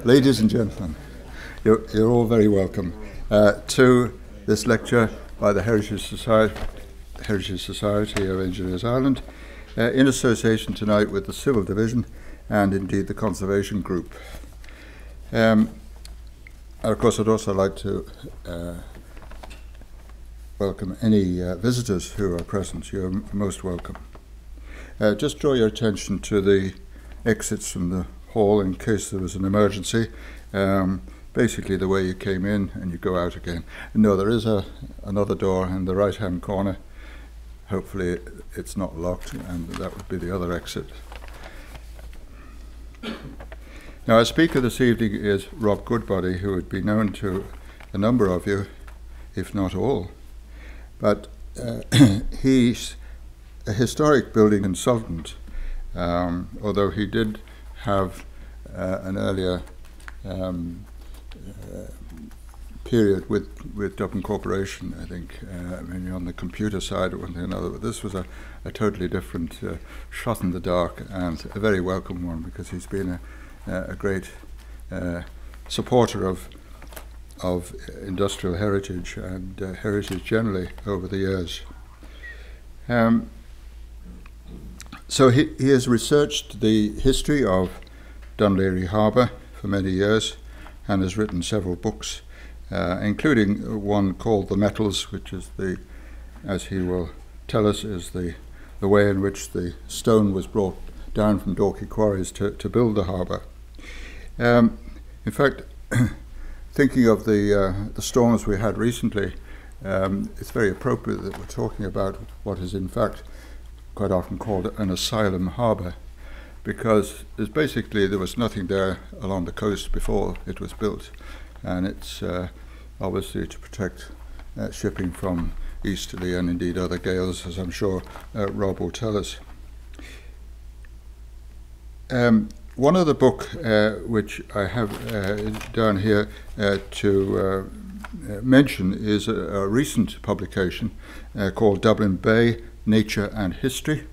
Ladies and gentlemen, you're all very welcome to this lecture by the Heritage Society of Engineers Ireland, in association tonight with the Civil Division and indeed the Conservation Group. And of course, I'd also like to welcome any visitors who are present. You're most welcome. Just draw your attention to the exits from the hall in case there was an emergency. Basically the way you came in and you go out again. No, there is another door in the right hand corner. Hopefully it's not locked, and that would be the other exit. Now, our speaker this evening is Rob Goodbody, who would be known to a number of you, if not all. But he's a historic building consultant, although he did have an earlier period with Dublin Corporation, I think, maybe on the computer side or one thing or another. But this was a totally different shot in the dark, and a very welcome one, because he's been a great supporter of industrial heritage and heritage generally over the years. So he has researched the history of Dunlaoghaire Harbour for many years and has written several books, including one called The Metals, which is as he will tell us, is the way in which the stone was brought down from Dalkey quarries to build the harbour. In fact, thinking of the storms we had recently, it's very appropriate that we're talking about what is in fact quite often called an asylum harbour, because there was nothing there along the coast before it was built, and it's obviously to protect shipping from easterly and indeed other gales, as I'm sure Rob will tell us. One other book which I have down here to mention is a recent publication called Dublin Bay, Nature and History,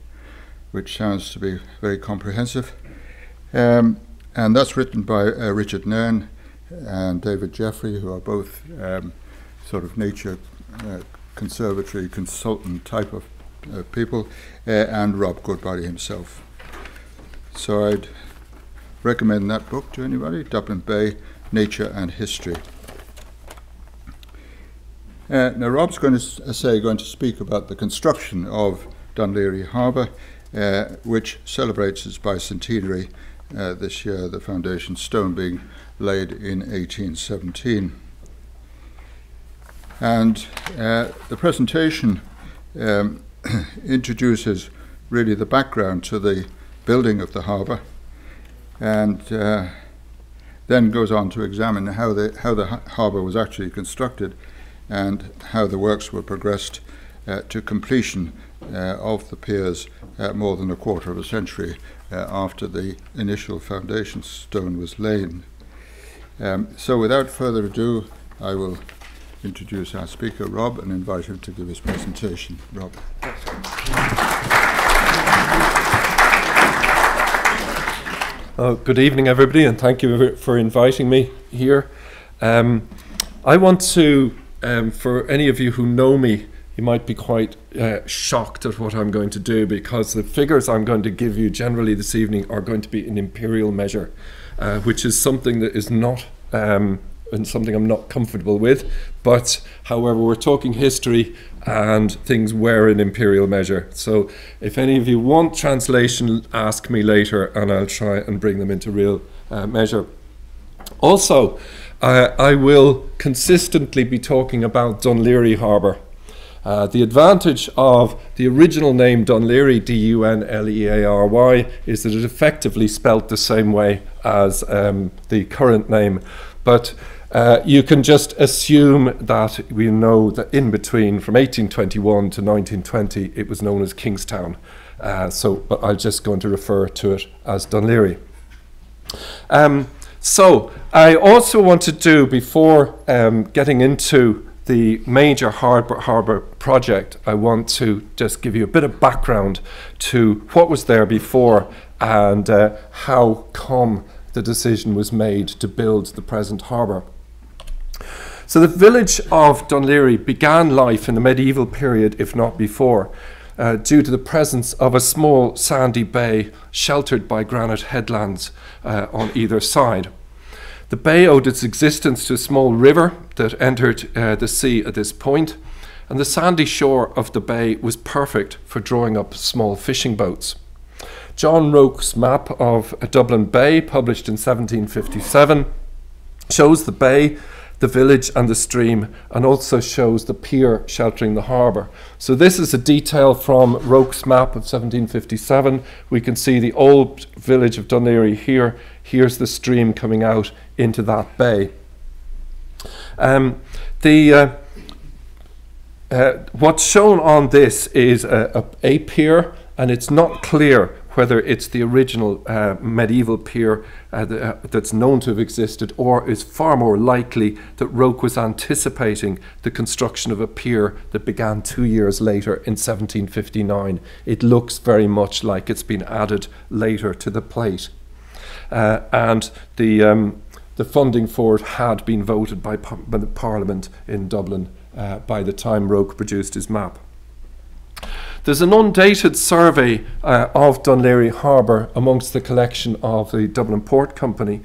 which sounds to be very comprehensive. And that's written by Richard Nairn and David Jeffrey, who are both sort of nature conservatory consultant type of people, and Rob Goodbody himself. So I'd recommend that book to anybody, Dublin Bay, Nature and History. Now Rob's going to speak about the construction of Dunlaoghaire Harbour, which celebrates its bicentenary this year, the foundation stone being laid in 1817. And the presentation introduces really the background to the building of the harbour, and then goes on to examine how the harbour was actually constructed and how the works were progressed to completion of the piers more than a quarter of a century after the initial foundation stone was laid. So without further ado, I will introduce our speaker, Rob, and invite him to give his presentation. Rob. Good evening, everybody, and thank you for inviting me here. I want to, for any of you who know me, you might be quite shocked at what I'm going to do, because the figures I'm going to give you generally this evening are going to be in imperial measure, which is something that is not and something I'm not comfortable with. But however, we're talking history and things were in imperial measure. So if any of you want translation, ask me later and I'll try and bring them into real measure. Also, I will consistently be talking about Dunlaoghaire Harbour. The advantage of the original name Dunlaoghaire, D-U-N-L-E-A-R-Y, is that it effectively spelt the same way as the current name. But you can just assume that we know that in between, from 1821 to 1920, it was known as Kingstown. But I'm just going to refer to it as Dunlaoghaire. So I also want to do, before getting into the major harbour project, I want to just give you a bit of background to what was there before and how come the decision was made to build the present harbour. So the village of Dunlaoghaire began life in the medieval period, if not before, due to the presence of a small sandy bay sheltered by granite headlands on either side. The bay owed its existence to a small river that entered the sea at this point, and the sandy shore of the bay was perfect for drawing up small fishing boats. John Roke's map of Dublin Bay, published in 1757, shows the bay, the village and the stream, and also shows the pier sheltering the harbour. So this is a detail from Roke's map of 1757. We can see the old village of Dunlaoghaire here. Here's the stream coming out into that bay. What's shown on this is a pier, and it's not clear whether it's the original medieval pier that's known to have existed, or is far more likely that Roke was anticipating the construction of a pier that began 2 years later in 1759. It looks very much like it's been added later to the plate. And the funding for it had been voted by the Parliament in Dublin by the time Roke produced his map. There's an undated survey of Dunlaoghaire Harbour amongst the collection of the Dublin Port Company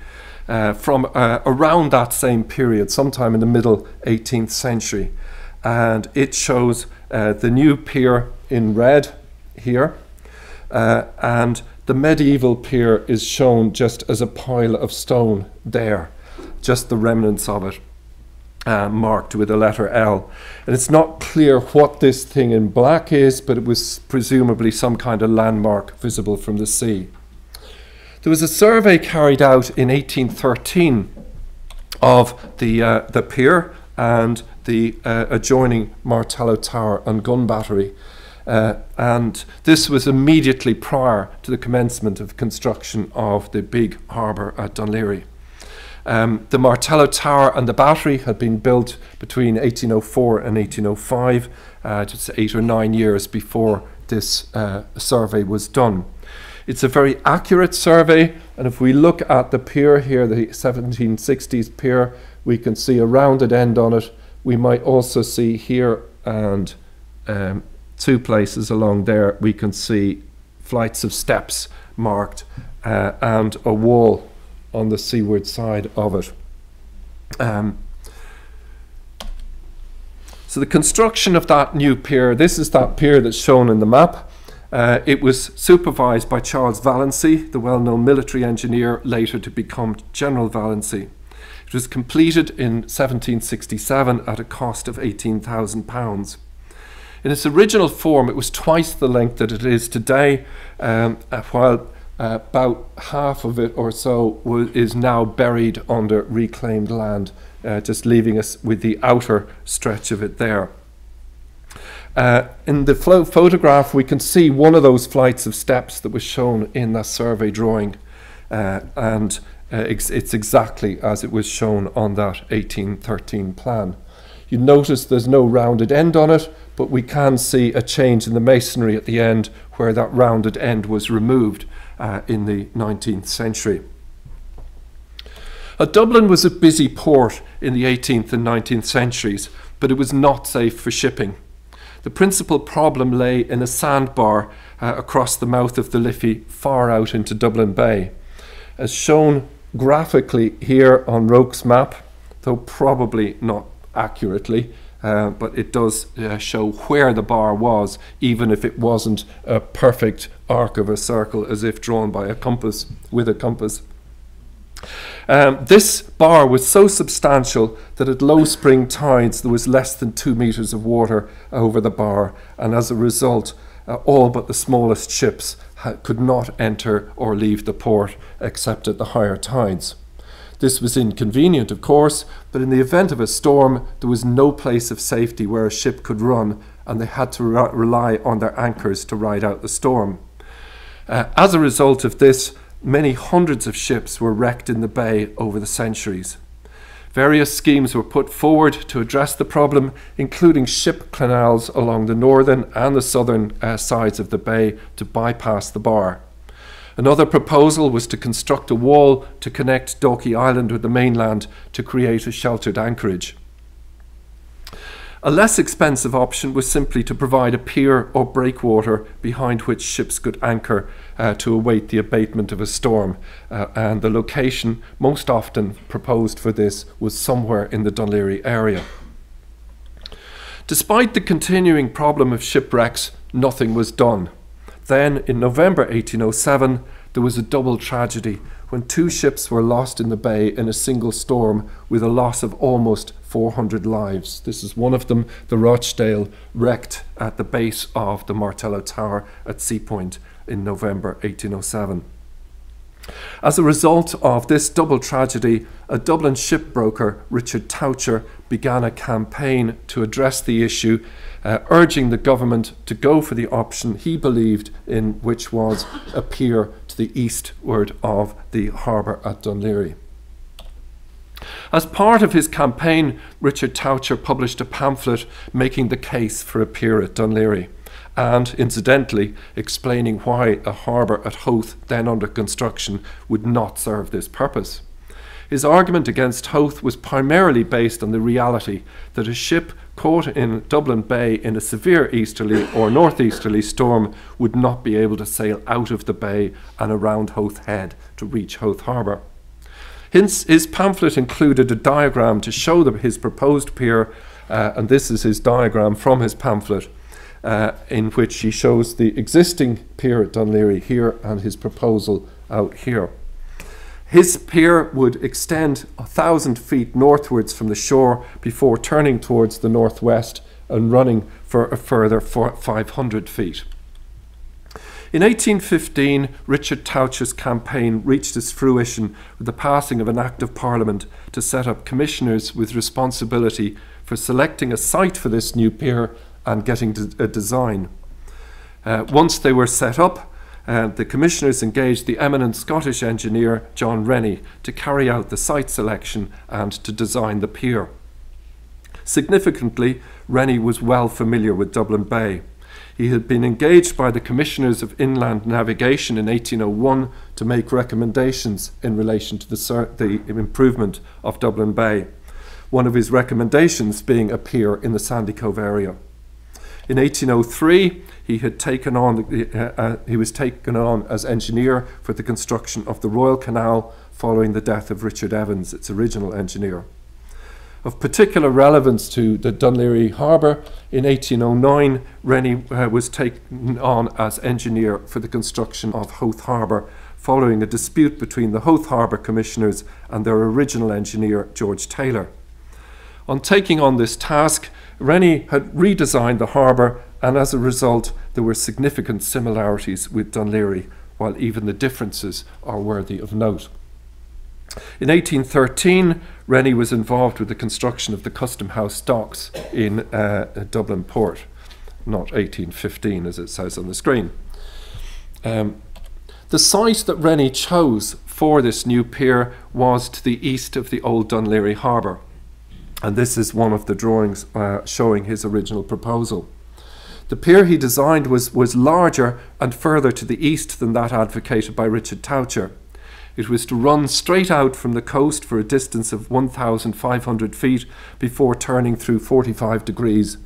from around that same period, sometime in the middle 18th century. And it shows the new pier in red here, and the medieval pier is shown just as a pile of stone there, just the remnants of it. Marked with a letter L. And it's not clear what this thing in black is, but it was presumably some kind of landmark visible from the sea. There was a survey carried out in 1813 of the pier and the adjoining Martello Tower and gun battery. And this was immediately prior to the commencement of construction of the big harbour at Dunlaoghaire. The Martello Tower and the battery had been built between 1804 and 1805, just 8 or 9 years before this survey was done. It's a very accurate survey, and if we look at the pier here, the 1760s pier, we can see a rounded end on it. We might also see here, and 2 places along there, we can see flights of steps marked and a wall on the seaward side of it. So the construction of that new pier, this is that pier that's shown in the map. It was supervised by Charles Valency, the well-known military engineer, later to become General Valency. It was completed in 1767 at a cost of £18,000. In its original form, it was twice the length that it is today, while about half of it or so is now buried under reclaimed land, just leaving us with the outer stretch of it there. In the photograph, we can see one of those flights of steps that was shown in that survey drawing, and it's exactly as it was shown on that 1813 plan. You notice there's no rounded end on it, but we can see a change in the masonry at the end where that rounded end was removed in the 19th century. Dublin was a busy port in the 18th and 19th centuries, but it was not safe for shipping. The principal problem lay in a sandbar across the mouth of the Liffey, far out into Dublin Bay. As shown graphically here on Roke's map, though probably not accurately, but it does show where the bar was, even if it wasn't a perfect arc of a circle as if drawn by a compass, with a compass. This bar was so substantial that at low spring tides there was less than 2 meters of water over the bar, and as a result all but the smallest ships could not enter or leave the port except at the higher tides. This was inconvenient, of course, but in the event of a storm, there was no place of safety where a ship could run, and they had to rely on their anchors to ride out the storm. As a result of this, many hundreds of ships were wrecked in the bay over the centuries. Various schemes were put forward to address the problem, including ship canals along the northern and the southern sides of the bay to bypass the bar. Another proposal was to construct a wall to connect Dalkey Island with the mainland to create a sheltered anchorage. A less expensive option was simply to provide a pier or breakwater behind which ships could anchor to await the abatement of a storm, and the location most often proposed for this was somewhere in the Dunlaoghaire area. Despite the continuing problem of shipwrecks, nothing was done. Then, in November 1807, there was a double tragedy when 2 ships were lost in the bay in a single storm, with a loss of almost 400 lives. This is one of them, the Rochdale, wrecked at the base of the Martello Tower at Sea Point in November 1807. As a result of this double tragedy, a Dublin shipbroker, Richard Tauscher, began a campaign to address the issue, urging the government to go for the option he believed in, which was a pier to the eastward of the harbour at Dunlaoghaire. As part of his campaign, Richard Tauscher published a pamphlet making the case for a pier at Dunlaoghaire, and incidentally explaining why a harbour at Howth, then under construction, would not serve this purpose. His argument against Howth was primarily based on the reality that a ship caught in Dublin Bay in a severe easterly or northeasterly storm would not be able to sail out of the bay and around Howth Head to reach Howth Harbour. Hence, his pamphlet included a diagram to show his proposed pier, and this is his diagram from his pamphlet, in which he shows the existing pier at Dunlaoghaire here and his proposal out here. His pier would extend 1,000 feet northwards from the shore before turning towards the northwest and running for a further 500 feet. In 1815, Richard Tauscher's campaign reached its fruition with the passing of an Act of Parliament to set up commissioners with responsibility for selecting a site for this new pier and getting a design. Once they were set up, the commissioners engaged the eminent Scottish engineer John Rennie to carry out the site selection and to design the pier. Significantly, Rennie was well familiar with Dublin Bay. He had been engaged by the Commissioners of Inland Navigation in 1801 to make recommendations in relation to the improvement of Dublin Bay, one of his recommendations being a pier in the Sandy Cove area. In 1803, he was taken on as engineer for the construction of the Royal Canal following the death of Richard Evans, its original engineer. Of particular relevance to the Dunlaoghaire Harbour, in 1809, Rennie was taken on as engineer for the construction of Howth Harbour, following a dispute between the Howth Harbour Commissioners and their original engineer, George Taylor. On taking on this task, Rennie had redesigned the harbour, and as a result, there were significant similarities with Dunlaoghaire, while even the differences are worthy of note. In 1813, Rennie was involved with the construction of the Custom House docks in Dublin Port, not 1815 as it says on the screen. The site that Rennie chose for this new pier was to the east of the old Dunlaoghaire Harbour, and this is one of the drawings showing his original proposal. The pier he designed was larger and further to the east than that advocated by Richard Tauscher. It was to run straight out from the coast for a distance of 1,500 feet before turning through 45 degrees.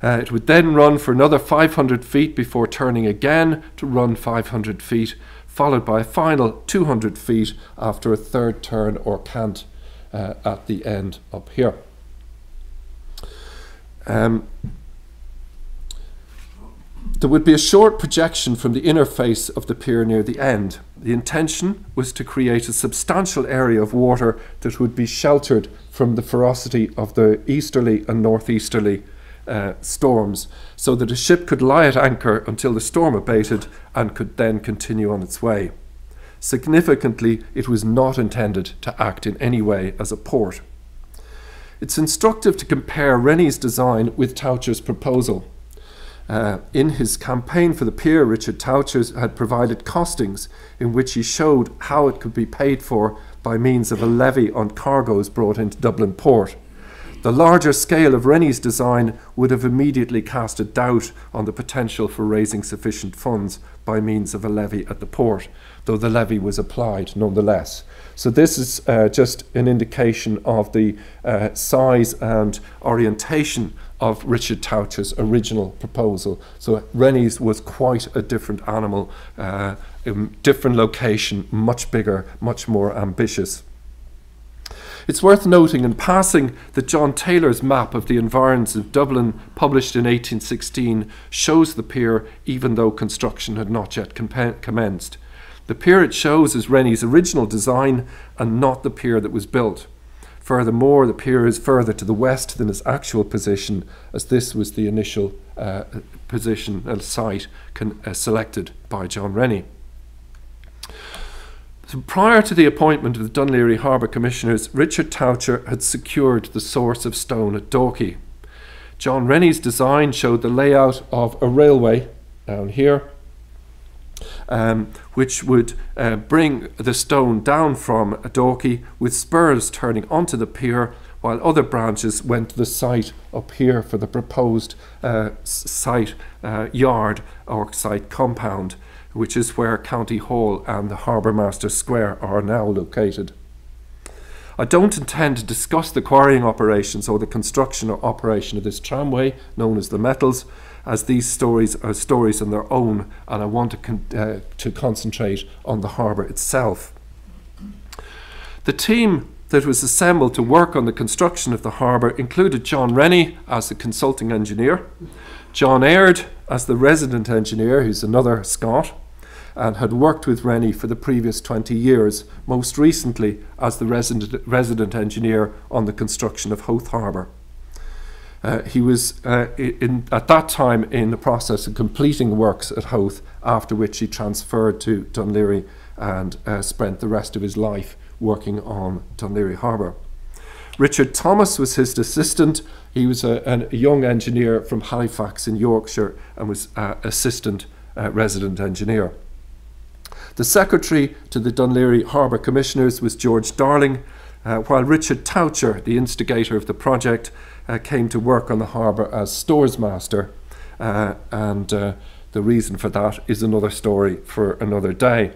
It would then run for another 500 feet before turning again to run 500 feet, followed by a final 200 feet after a third turn or cant at the end up here. There would be a short projection from the inner face of the pier near the end. The intention was to create a substantial area of water that would be sheltered from the ferocity of the easterly and northeasterly storms, so that a ship could lie at anchor until the storm abated and could then continue on its way. Significantly, it was not intended to act in any way as a port. It's instructive to compare Rennie's design with Tauscher's proposal. In his campaign for the pier, Richard Tauscher had provided costings in which he showed how it could be paid for by means of a levy on cargoes brought into Dublin Port. The larger scale of Rennie's design would have immediately cast a doubt on the potential for raising sufficient funds by means of a levy at the port, though the levy was applied nonetheless. So this is just an indication of the size and orientation of Richard Tauscher's original proposal. So Rennies was quite a different animal, different location, much bigger, much more ambitious. It's worth noting in passing that John Taylor's map of the environs of Dublin, published in 1816, shows the pier even though construction had not yet commenced. The pier it shows is Rennie's original design and not the pier that was built. Furthermore, the pier is further to the west than its actual position, as this was the initial position and site selected by John Rennie. So prior to the appointment of the Dunlaoghaire Harbour Commissioners, Richard Tauscher had secured the source of stone at Dalkey. John Rennie's design showed the layout of a railway down here, which would bring the stone down from Dalkey with spurs turning onto the pier, while other branches went to the site up here for the proposed site yard, ArcSight Compound, which is where County Hall and the Harbour Master Square are now located. I don't intend to discuss the quarrying operations or the construction or operation of this tramway, known as the Metals, as these stories are stories on their own, and I want to concentrate on the harbour itself. The team that was assembled to work on the construction of the harbour included John Rennie as the consulting engineer, John Aird as the resident engineer, who's another Scot, and had worked with Rennie for the previous 20 years, most recently as the resident engineer on the construction of Howth Harbour. He was at that time in the process of completing works at Howth, after which he transferred to Dunlaoghaire and spent the rest of his life working on Dunlaoghaire Harbour. Richard Thomas was his assistant. He was a young engineer from Halifax in Yorkshire and was assistant resident engineer. The secretary to the Dunlaoghaire Harbour Commissioners was George Darling, while Richard Tauscher, the instigator of the project, came to work on the harbour as stores master, and the reason for that is another story for another day.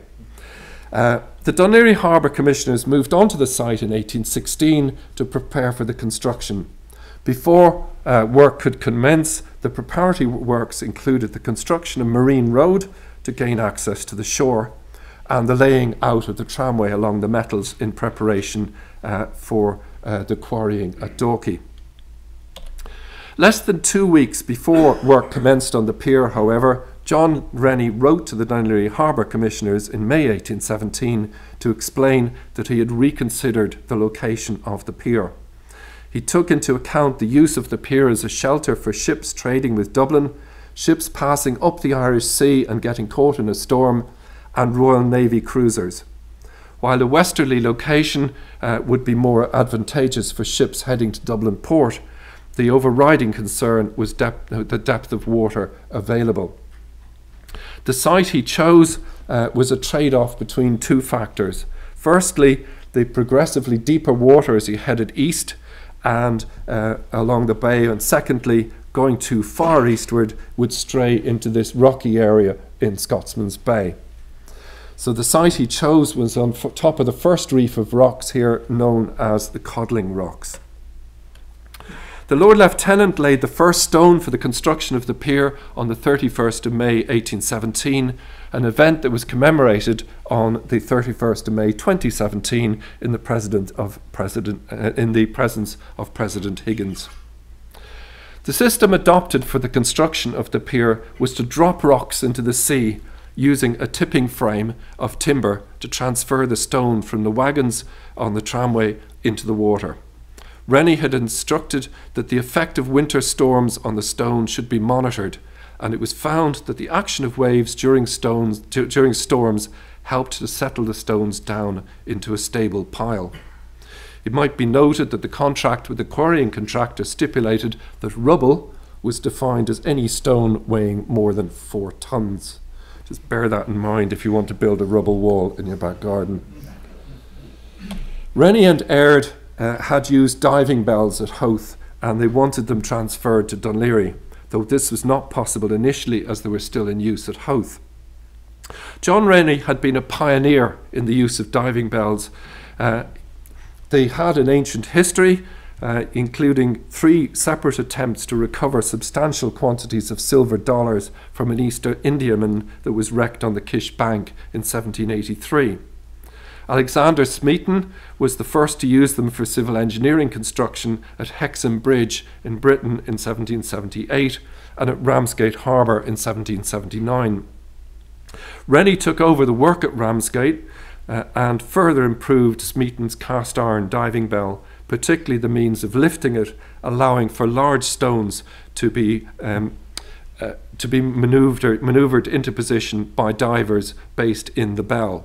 The Dunlaoghaire Harbour Commissioners moved onto the site in 1816 to prepare for the construction. Before work could commence, the preparatory works included the construction of Marine Road to gain access to the shore, and the laying out of the tramway along the Metals in preparation for the quarrying at Dalkey. Less than 2 weeks before work commenced on the pier, however, John Rennie wrote to the Dunlaoghaire Harbour Commissioners in May 1817 to explain that he had reconsidered the location of the pier. He took into account the use of the pier as a shelter for ships trading with Dublin, ships passing up the Irish Sea and getting caught in a storm, and Royal Navy cruisers. While a westerly location would be more advantageous for ships heading to Dublin port, the overriding concern was the depth of water available. The site he chose was a trade-off between two factors. Firstly, the progressively deeper water as he headed east and along the bay, and secondly, going too far eastward would stray into this rocky area in Scotsman's Bay. So the site he chose was on top of the first reef of rocks here, known as the Codling Rocks. The Lord Lieutenant laid the first stone for the construction of the pier on the 31st of May 1817, an event that was commemorated on the 31st of May 2017 in the presence of President Higgins. The system adopted for the construction of the pier was to drop rocks into the sea using a tipping frame of timber to transfer the stone from the wagons on the tramway into the water. Rennie had instructed that the effect of winter storms on the stone should be monitored, and it was found that the action of waves during storms helped to settle the stones down into a stable pile. It might be noted that the contract with the quarrying contractor stipulated that rubble was defined as any stone weighing more than 4 tons. Just bear that in mind if you want to build a rubble wall in your back garden. Rennie and Aird had used diving bells at Howth, and they wanted them transferred to Dunleary, though this was not possible initially as they were still in use at Howth. John Rennie had been a pioneer in the use of diving bells. They had an ancient history, including 3 separate attempts to recover substantial quantities of silver dollars from an East Indiaman that was wrecked on the Kish Bank in 1783. Alexander Smeaton was the first to use them for civil engineering construction at Hexham Bridge in Britain in 1778 and at Ramsgate Harbour in 1779. Rennie took over the work at Ramsgate and further improved Smeaton's cast iron diving bell, particularly the means of lifting it, allowing for large stones to be manoeuvred into position by divers based in the bell.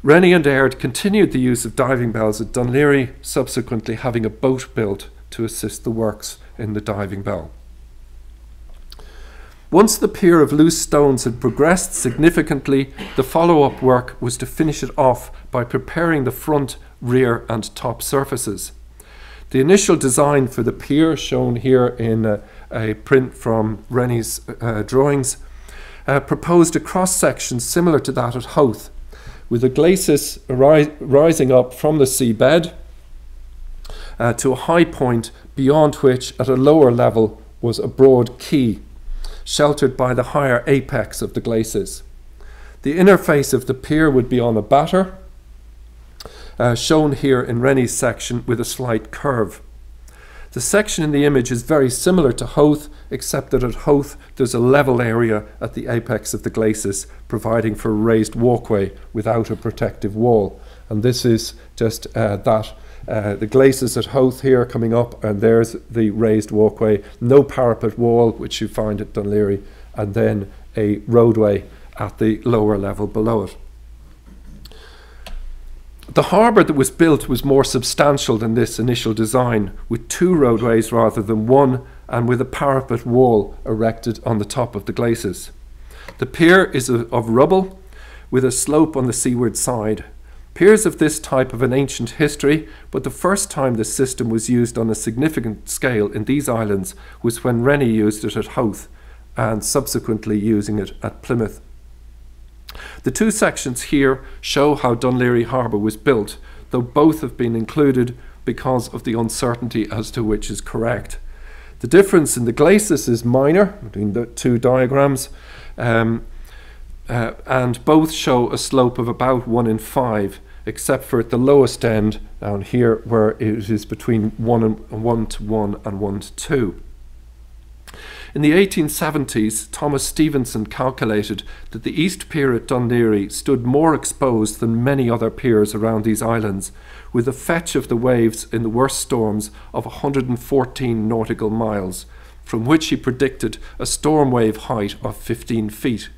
Rennie and Aird continued the use of diving bells at Dunleary, subsequently having a boat built to assist the works in the diving bell. Once the pier of loose stones had progressed significantly, the follow-up work was to finish it off by preparing the front, rear and top surfaces. The initial design for the pier, shown here in a print from Rennie's drawings, proposed a cross-section similar to that at Howth, with the glacis rising up from the seabed to a high point beyond which, at a lower level, was a broad quay, sheltered by the higher apex of the glacis. The inner face of the pier would be on a batter, shown here in Rennie's section with a slight curve. The section in the image is very similar to Howth, except that at Howth there's a level area at the apex of the glacis, providing for a raised walkway without a protective wall. And this is just the glacis at Howth here coming up, and there's the raised walkway, no parapet wall, which you find at Dunleary, and then a roadway at the lower level below it. The harbour that was built was more substantial than this initial design, with 2 roadways rather than 1, and with a parapet wall erected on the top of the glacis. The pier is of rubble, with a slope on the seaward side. Piers of this type have an ancient history, but the first time this system was used on a significant scale in these islands was when Rennie used it at Howth, and subsequently using it at Plymouth. The 2 sections here show how Dunleary Harbour was built, though both have been included because of the uncertainty as to which is correct. The difference in the glacis is minor between the 2 diagrams, and both show a slope of about 1 in 5, except for at the lowest end down here, where it is between 1 to 1 and 1 to 2. In the 1870s, Thomas Stevenson calculated that the East Pier at Dunleary stood more exposed than many other piers around these islands, with a fetch of the waves in the worst storms of 114 nautical miles, from which he predicted a storm wave height of 15 feet.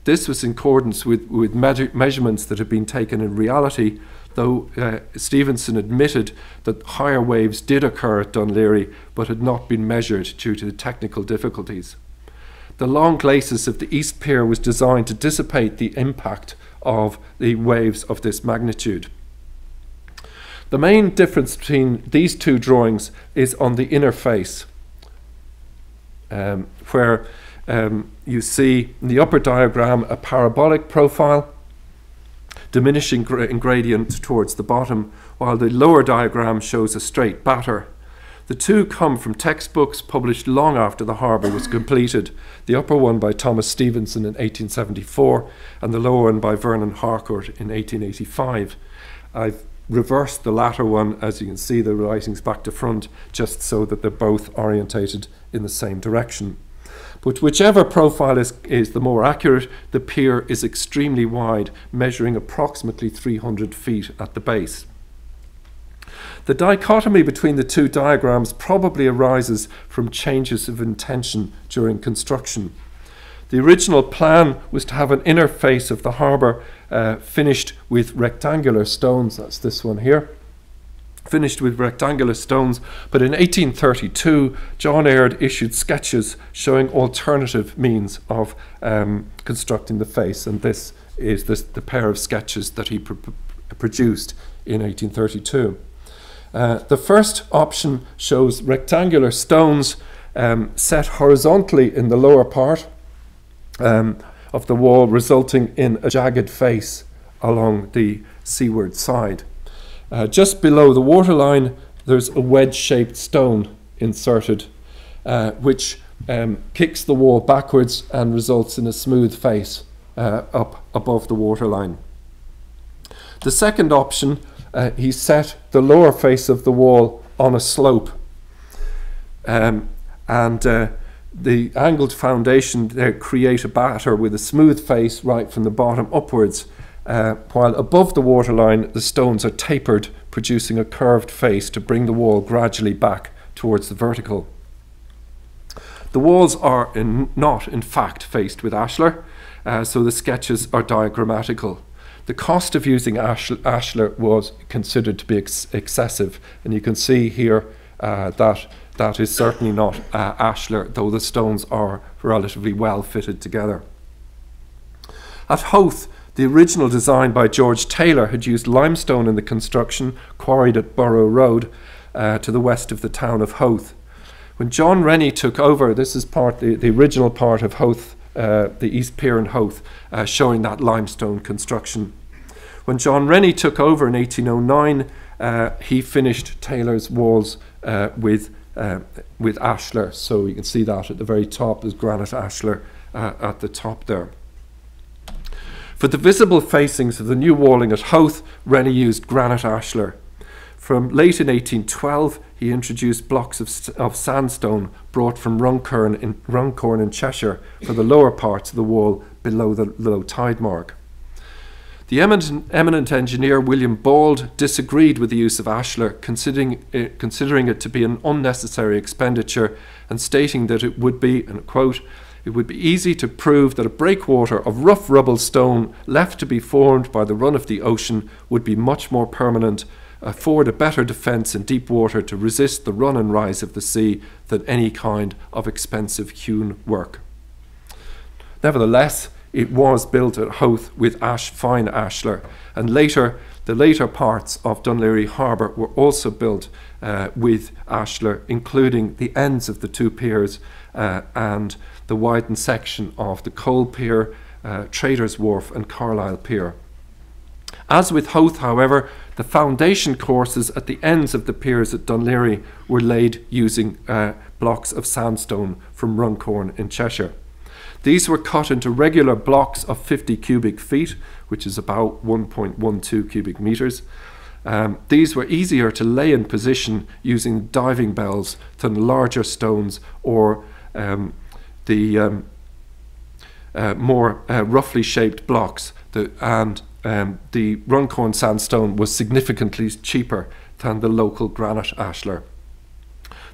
This was in accordance with measurements that had been taken in reality, though Stevenson admitted that higher waves did occur at Dunleary but had not been measured due to the technical difficulties. The long glacis of the East Pier was designed to dissipate the impact of the waves of this magnitude. The main difference between these 2 drawings is on the inner face, where you see in the upper diagram a parabolic profile, diminishing in gradient towards the bottom, while the lower diagram shows a straight batter. The 2 come from textbooks published long after the harbour was completed, the upper one by Thomas Stevenson in 1874 and the lower one by Vernon Harcourt in 1885. I've reversed the latter one, as you can see the writings back to front, just so that they're both orientated in the same direction. But whichever profile is the more accurate, the pier is extremely wide, measuring approximately 300 feet at the base. The dichotomy between the 2 diagrams probably arises from changes of intention during construction. The original plan was to have an inner face of the harbour finished with rectangular stones, that's this one here, finished with rectangular stones, but in 1832 John Aird issued sketches showing alternative means of constructing the face, and this is the pair of sketches that he produced in 1832. The first option shows rectangular stones set horizontally in the lower part of the wall, resulting in a jagged face along the seaward side. Just below the waterline, there's a wedge-shaped stone inserted, which kicks the wall backwards and results in a smooth face up above the waterline. The second option, he set the lower face of the wall on a slope, and the angled foundation there create a batter with a smooth face right from the bottom upwards, while above the waterline the stones are tapered, producing a curved face to bring the wall gradually back towards the vertical. The walls are not in fact faced with ashlar, so the sketches are diagrammatical. The cost of using ashlar was considered to be excessive, and you can see here that is certainly not ashlar, though the stones are relatively well fitted together. At Howth, the original design by George Taylor had used limestone in the construction, quarried at Borough Road to the west of the town of Howth. When John Rennie took over, this is the original part of Howth, the East Pier in Howth, showing that limestone construction. When John Rennie took over in 1809, he finished Taylor's walls with ashlar. So you can see that at the very top, there's granite ashlar at the top there. For the visible facings of the new walling at Howth, Rennie used granite ashlar. From late in 1812, he introduced blocks of sandstone brought from Runcorn in Cheshire for the lower parts of the wall below the low tide mark. The eminent engineer William Bald disagreed with the use of ashlar, considering it to be an unnecessary expenditure, and stating that it would be, and I quote, "It would be easy to prove that a breakwater of rough rubble stone left to be formed by the run of the ocean would be much more permanent, afford a better defence in deep water to resist the run and rise of the sea than any kind of expensive hewn work." Nevertheless, it was built at Howth with fine ashlar, and the later parts of Dunlaoghaire Harbour were also built with ashlar, including the ends of the two piers and the widened section of the Coal Pier, Traders Wharf and Carlisle Pier. As with Howth, however, the foundation courses at the ends of the piers at Dunlaoghaire were laid using blocks of sandstone from Runcorn in Cheshire. These were cut into regular blocks of 50 cubic feet, which is about 1.12 cubic meters. These were easier to lay in position using diving bells than larger stones or the more roughly shaped blocks. The Runcorn sandstone was significantly cheaper than the local granite ashlar.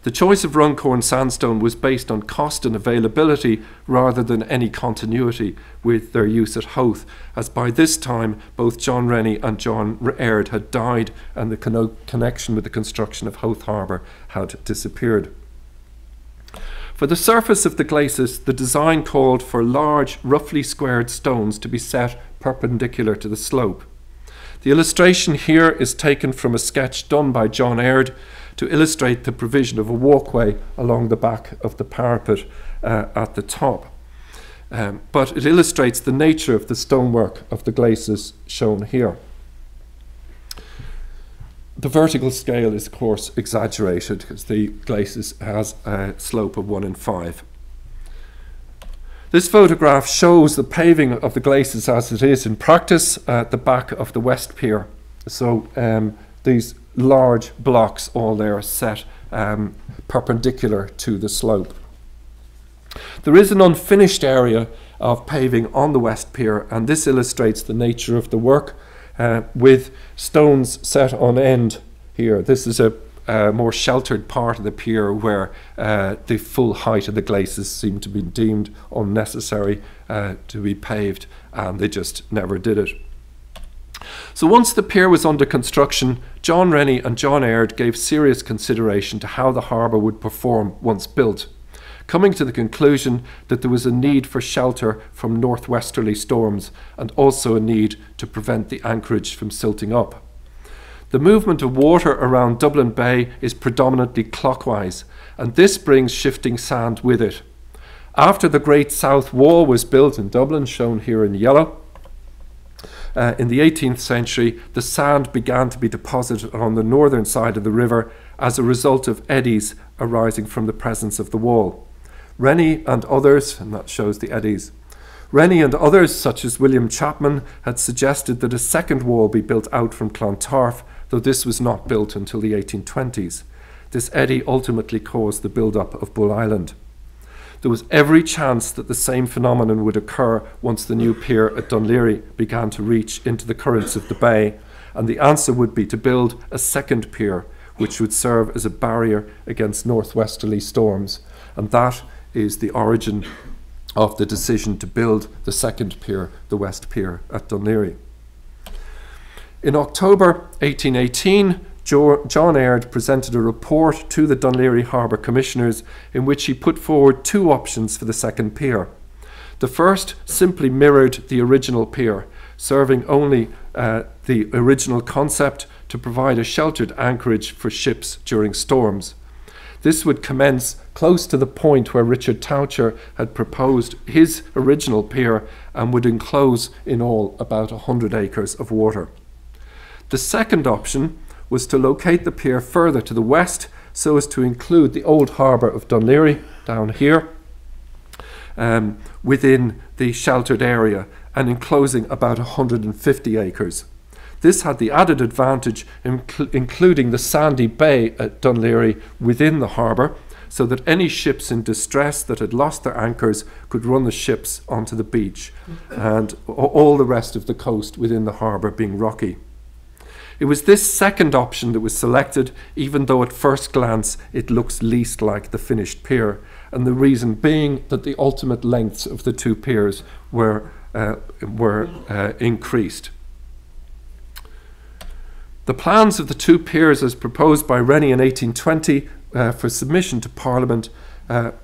The choice of Runcorn sandstone was based on cost and availability rather than any continuity with their use at Howth, as by this time both John Rennie and John Aird had died and the connection with the construction of Howth Harbour had disappeared. For the surface of the glacis, the design called for large, roughly squared stones to be set perpendicular to the slope. The illustration here is taken from a sketch done by John Aird to illustrate the provision of a walkway along the back of the parapet at the top. But it illustrates the nature of the stonework of the glacis shown here. The vertical scale is, of course, exaggerated because the glacis has a slope of 1 in 5. This photograph shows the paving of the glacis as it is in practice at the back of the West Pier. So these large blocks all there set perpendicular to the slope. There is an unfinished area of paving on the West Pier, and this illustrates the nature of the work with stones set on end here. This is a more sheltered part of the pier where the full height of the glacis seemed to be deemed unnecessary to be paved, and they just never did it. So once the pier was under construction, John Rennie and John Aird gave serious consideration to how the harbour would perform once built, coming to the conclusion that there was a need for shelter from northwesterly storms and also a need to prevent the anchorage from silting up. The movement of water around Dublin Bay is predominantly clockwise, and this brings shifting sand with it. After the Great South Wall was built in Dublin, shown here in yellow, in the 18th century, the sand began to be deposited on the northern side of the river as a result of eddies arising from the presence of the wall. Rennie and others, and that shows the eddies, Rennie and others, such as William Chapman, had suggested that a second wall be built out from Clontarf, though this was not built until the 1820s. This eddy ultimately caused the build-up of Bull Island. There was every chance that the same phenomenon would occur once the new pier at Dunlaoghaire began to reach into the currents of the bay, and the answer would be to build a second pier, which would serve as a barrier against northwesterly storms. And that is the origin of the decision to build the second pier, the West Pier at Dunlaoghaire. In October 1818, John Aird presented a report to the Dunlaoghaire Harbour Commissioners in which he put forward two options for the second pier. The first simply mirrored the original pier, serving only the original concept to provide a sheltered anchorage for ships during storms. This would commence close to the point where Richard Tauscher had proposed his original pier and would enclose in all about 100 acres of water. The second option was to locate the pier further to the west so as to include the old harbour of Dunlaoghaire down here within the sheltered area and enclosing about 150 acres. This had the added advantage including the sandy bay at Dunlaoghaire within the harbour, so that any ships in distress that had lost their anchors could run the ships onto the beach, and all the rest of the coast within the harbour being rocky. It was this second option that was selected, even though at first glance it looks least like the finished pier, and the reason being that the ultimate lengths of the two piers were increased. The plans of the two piers as proposed by Rennie in 1820 for submission to Parliament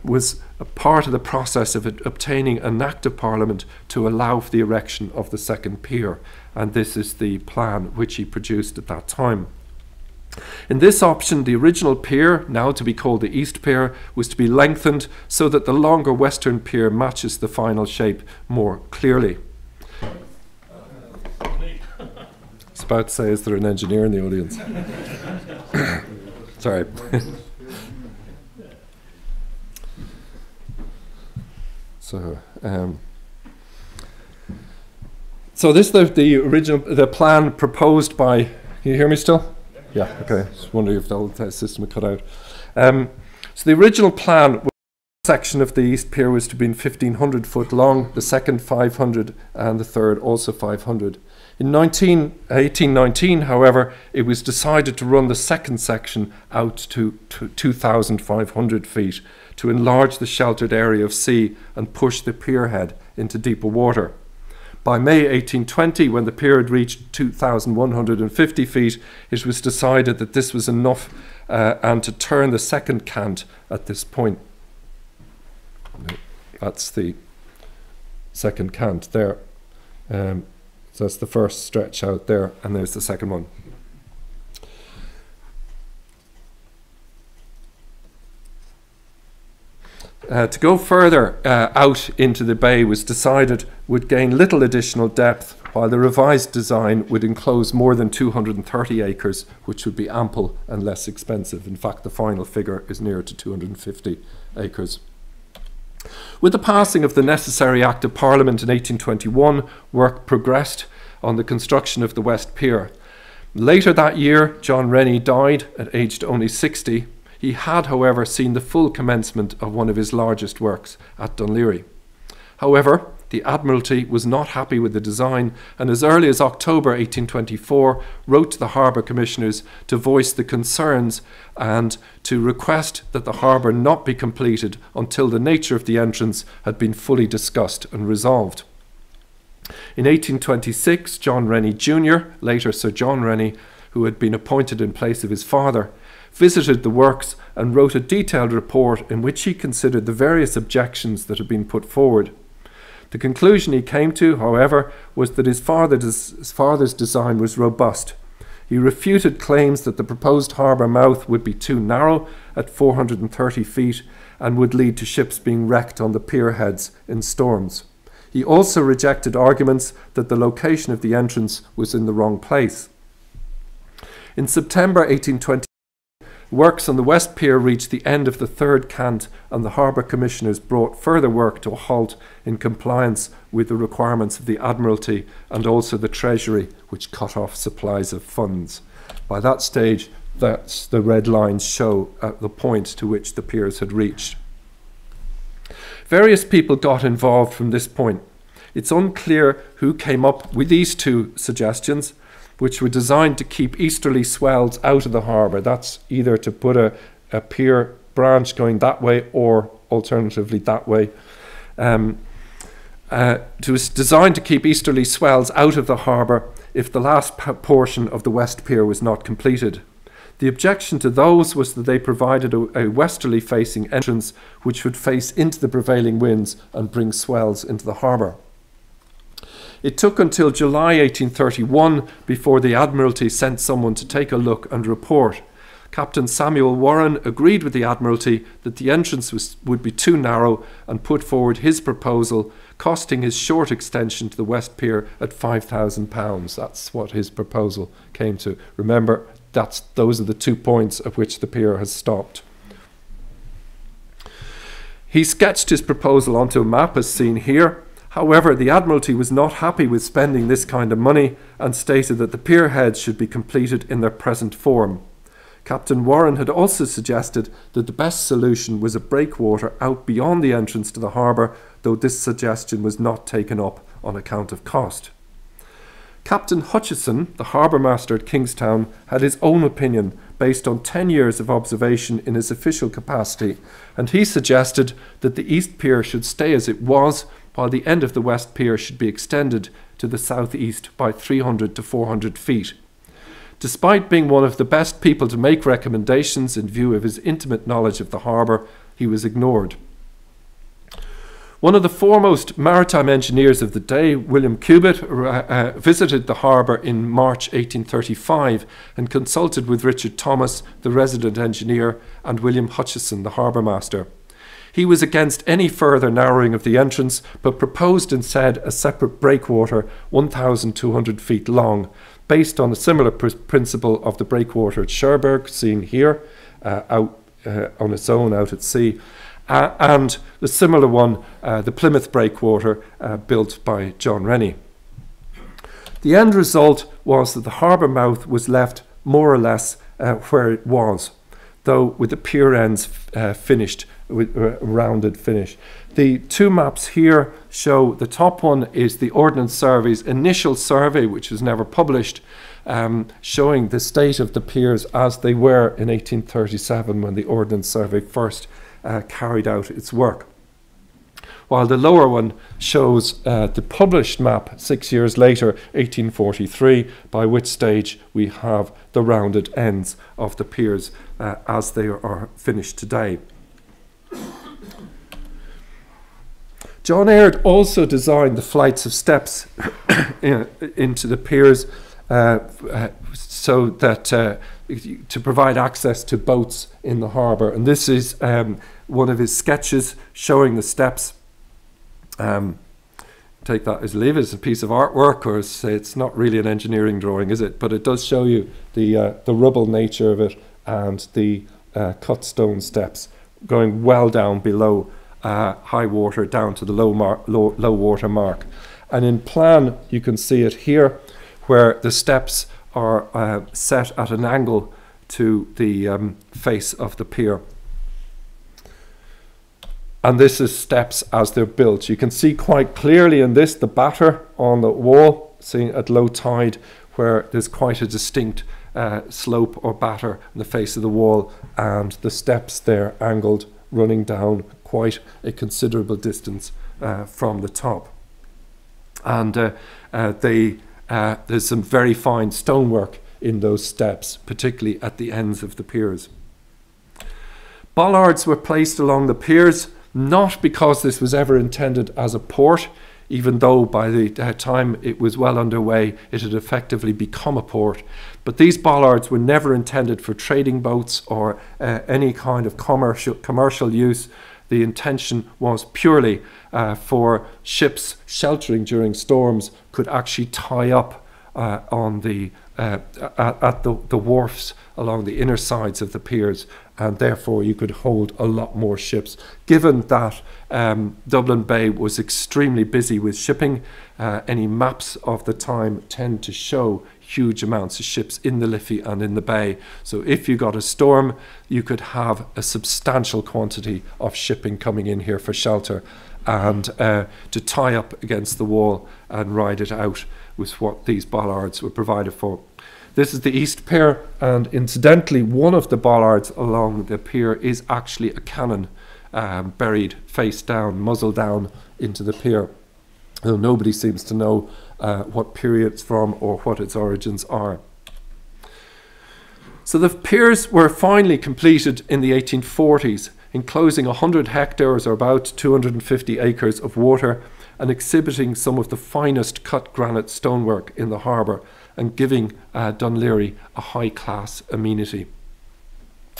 was a part of the process of obtaining an Act of Parliament to allow for the erection of the second pier, and this is the plan which he produced at that time. In this option, the original pier, now to be called the East Pier, was to be lengthened so that the longer western pier matches the final shape more clearly. I was about to say, is there an engineer in the audience? Sorry. So this is the plan proposed by. Can you hear me still? Yeah. Okay. Just wondering if the old system had cut out. So the original plan was section of the East Pier was to be 1,500 foot long, the second 500, and the third also 500. In 1819, however, it was decided to run the second section out to 2,500 feet to enlarge the sheltered area of sea and push the pier head into deeper water. By May 1820, when the pier had reached 2,150 feet, it was decided that this was enough and to turn the second cant at this point. That's the second cant there. So that's the first stretch out there, and there's the second one. To go further out into the bay was decided would gain little additional depth, while the revised design would enclose more than 230 acres, which would be ample and less expensive. In fact, the final figure is nearer to 250 acres. With the passing of the necessary Act of Parliament in 1821, work progressed on the construction of the West Pier. Later that year, John Rennie died at aged only 60. He had, however, seen the full commencement of one of his largest works at Dunlaoghaire. However, the Admiralty was not happy with the design, and as early as October 1824 wrote to the Harbour Commissioners to voice the concerns and to request that the harbour not be completed until the nature of the entrance had been fully discussed and resolved. In 1826, John Rennie Jr., later Sir John Rennie, who had been appointed in place of his father, visited the works and wrote a detailed report in which he considered the various objections that had been put forward. The conclusion he came to, however, was that his father's design was robust. He refuted claims that the proposed harbour mouth would be too narrow at 430 feet and would lead to ships being wrecked on the pier heads in storms. He also rejected arguments that the location of the entrance was in the wrong place. In September 1820, works on the West Pier reached the end of the third cant, and the Harbour Commissioners brought further work to a halt in compliance with the requirements of the Admiralty and also the Treasury, which cut off supplies of funds. By that stage, that's the red lines show at the point to which the piers had reached. Various people got involved from this point. It's unclear who came up with these two suggestions, which were designed to keep easterly swells out of the harbour. That's either to put a pier branch going that way or alternatively that way. It was designed to keep easterly swells out of the harbour if the last portion of the West Pier was not completed. The objection to those was that they provided a westerly facing entrance which would face into the prevailing winds and bring swells into the harbour. It took until July 1831 before the Admiralty sent someone to take a look and report. Captain Samuel Warren agreed with the Admiralty that the entrance would be too narrow and put forward his proposal, costing his short extension to the West Pier at £5,000. That's what his proposal came to. Remember, those are the 2 points at which the pier has stopped. He sketched his proposal onto a map as seen here. However, the Admiralty was not happy with spending this kind of money and stated that the pier heads should be completed in their present form. Captain Warren had also suggested that the best solution was a breakwater out beyond the entrance to the harbour, though this suggestion was not taken up on account of cost. Captain Hutchison, the harbour master at Kingstown, had his own opinion based on 10 years of observation in his official capacity, and he suggested that the East Pier should stay as it was, while the end of the West Pier should be extended to the southeast by 300 to 400 feet. Despite being one of the best people to make recommendations in view of his intimate knowledge of the harbour, he was ignored. One of the foremost maritime engineers of the day, William Cubitt, visited the harbour in March 1835 and consulted with Richard Thomas, the resident engineer, and William Hutchison, the harbour master. He was against any further narrowing of the entrance, but proposed instead a separate breakwater 1,200 feet long, based on a similar principle of the breakwater at Cherbourg, seen here, out on its own out at sea, and the similar one, the Plymouth breakwater, built by John Rennie. The end result was that the harbour mouth was left more or less where it was, though with the pier ends finished, with a rounded finish. The two maps here show the top one is the Ordnance Survey's initial survey, which was never published, showing the state of the piers as they were in 1837 when the Ordnance Survey first carried out its work. While the lower one shows the published map 6 years later, 1843, by which stage we have the rounded ends of the piers as they are finished today. John Aird also designed the flights of steps into the piers so that to provide access to boats in the harbour. And this is one of his sketches showing the steps. Take that as leave it as a piece of artwork, or say it's not really an engineering drawing, is it? But it does show you the rubble nature of it and the cut stone steps going well down below high water down to the low water mark. And in plan you can see it here where the steps are set at an angle to the face of the pier. And this is steps as they're built. You can see quite clearly in this the batter on the wall, seen at low tide, where there's quite a distinct slope or batter on the face of the wall, and the steps there angled running down quite a considerable distance from the top. And there's some very fine stonework in those steps, particularly at the ends of the piers. Bollards were placed along the piers, not because this was ever intended as a port. even though by the time it was well underway, it had effectively become a port. But these bollards were never intended for trading boats or any kind of commercial use. The intention was purely for ships sheltering during storms could actually tie up on the at the wharfs along the inner sides of the piers, and therefore you could hold a lot more ships. Given that Dublin Bay was extremely busy with shipping, any maps of the time tend to show huge amounts of ships in the Liffey and in the bay. So if you got a storm, you could have a substantial quantity of shipping coming in here for shelter, and to tie up against the wall and ride it out was what these bollards were provided for. This is the East Pier, and incidentally, one of the bollards along the pier is actually a cannon buried face down, muzzle down into the pier. Though nobody seems to know what period it's from or what its origins are. So the piers were finally completed in the 1840s, enclosing 100 hectares or about 250 acres of water, and exhibiting some of the finest cut granite stonework in the harbour, and giving Dunlaoghaire a high-class amenity.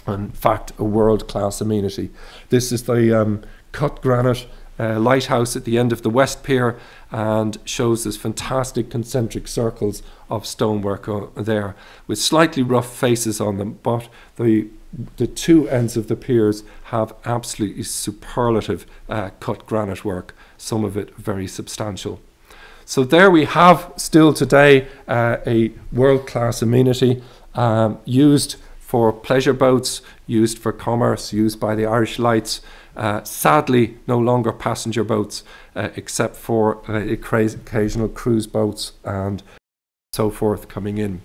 In fact, a world-class amenity. This is the cut granite lighthouse at the end of the West Pier, and shows this fantastic concentric circles of stonework there, with slightly rough faces on them, but the two ends of the piers have absolutely superlative cut granite work, some of it very substantial. So there we have still today a world-class amenity used for pleasure boats, used for commerce, used by the Irish Lights. Sadly, no longer passenger boats, except for occasional cruise boats and so forth coming in.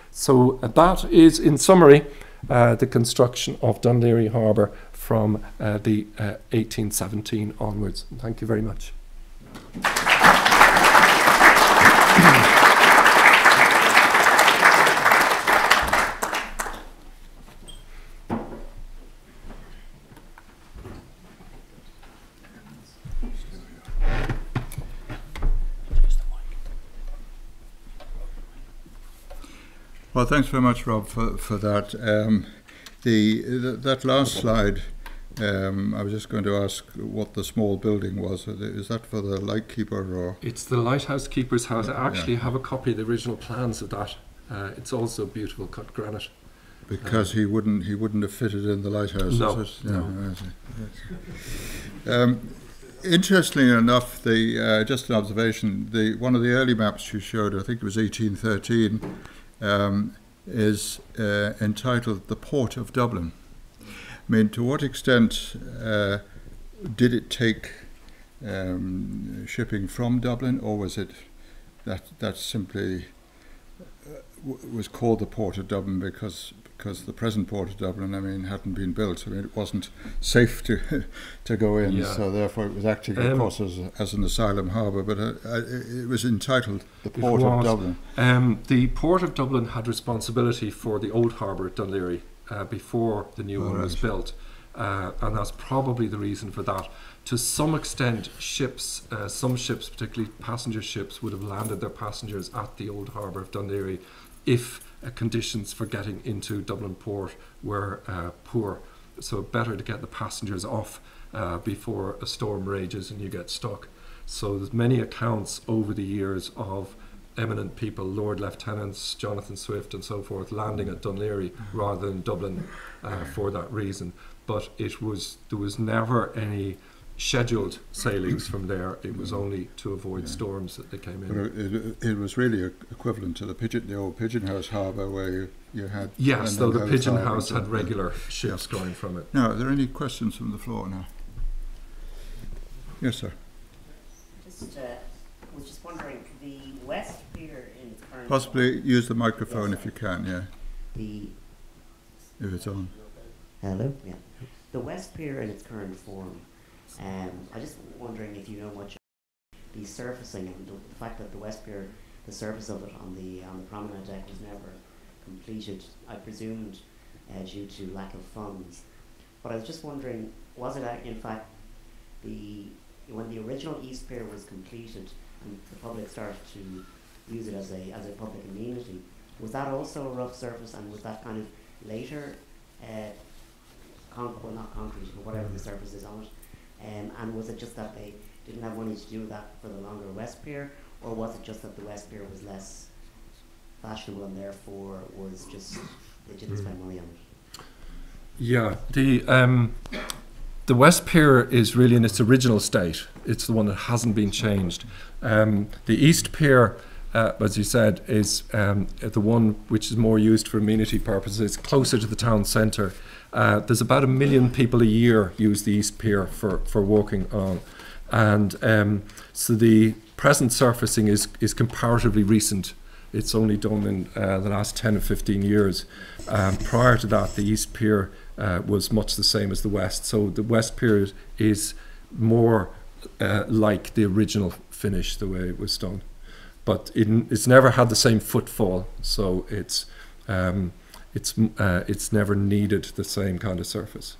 So that is, in summary, the construction of Dunlaoghaire Harbour from the 1817 onwards. Thank you very much. Well, thanks very much, Rob, for that. That last slide, I was just going to ask what the small building was. Is that for the lightkeeper or? It's the lighthouse keeper's house. I actually have a copy of the original plans of that. It's also beautiful cut granite. Because he wouldn't have fitted in the lighthouse. No. No. Interestingly enough, just an observation. One of the early maps you showed, I think it was 1813. Is entitled The Port of Dublin. I mean, to what extent did it take shipping from Dublin, or was it that simply was called the Port of Dublin because the present Port of Dublin, I mean, hadn't been built. I mean, it wasn't safe to go in, yeah. So therefore it was acting, of course, as an asylum harbour, but it was entitled the Port of Dublin. The Port of Dublin had responsibility for the old harbour at Dunlaoghaire before the new one was built, and that's probably the reason for that. To some extent, ships, some ships, particularly passenger ships, would have landed their passengers at the old harbour of Dunlaoghaire if conditions for getting into Dublin port were poor. So better to get the passengers off before a storm rages and you get stuck. So there's many accounts over the years of eminent people, Lord Lieutenants, Jonathan Swift and so forth, landing at Dunlaoghaire rather than Dublin for that reason. But there was never any scheduled sailings from there. It was only to avoid storms that they came in. It was really equivalent to the old Pigeon House harbour where you had... Yes, though the Pigeon House had regular ships going from it. Now, are there any questions from the floor now? Yes, sir. Was just wondering, the West Pier in its current... Possibly use the microphone if you can, yeah. If it's on. Hello? Yeah. The West Pier in its current form, I'm just wondering if you know much about the surfacing and the fact that the West Pier, the surface of it on the promenade deck was never completed, I presumed due to lack of funds. But I was just wondering, was it in fact the when the original East Pier was completed and the public started to use it as a public amenity, was that also a rough surface, and was that kind of later, well, not concrete, but whatever the surface is on it, and was it just that they didn't have money to do that for the longer West Pier, or was it just that the West Pier was less fashionable and therefore was just, they didn't spend money on it? Yeah, the West Pier is really in its original state. It's the one that hasn't been changed. The East Pier, as you said, is the one which is more used for amenity purposes, closer to the town centre. There's about 1 million people a year use the East Pier for walking on. And so the present surfacing is comparatively recent. It's only done in the last 10 or 15 years. Prior to that, the East Pier was much the same as the West. So the West Pier is more like the original finish, the way it was done. But it's never had the same footfall, so it's never needed the same kind of surface.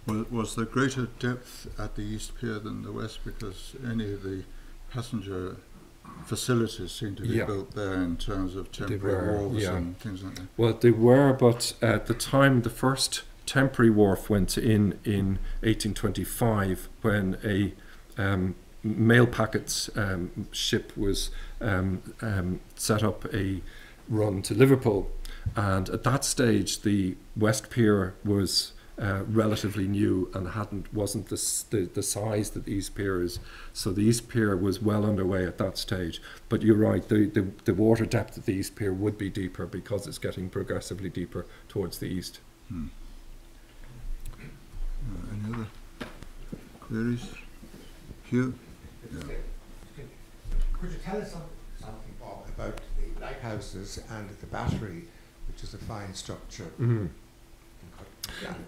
Well, was there greater depth at the East Pier than the West, because any of the passenger facilities seem to be built there in terms of temporary wharves and things like that? Well, they were, but at the time the first temporary wharf went in 1825, when a mail packets ship was set up a run to Liverpool, and at that stage the West Pier was relatively new and wasn't the size that the East Pier is. So the East Pier was well underway at that stage. But you're right, the water depth of the East Pier would be deeper because it's getting progressively deeper towards the east. Any other queries? Hugh? Could you tell us something, Bob, about the lighthouses and the battery, which is a fine structure?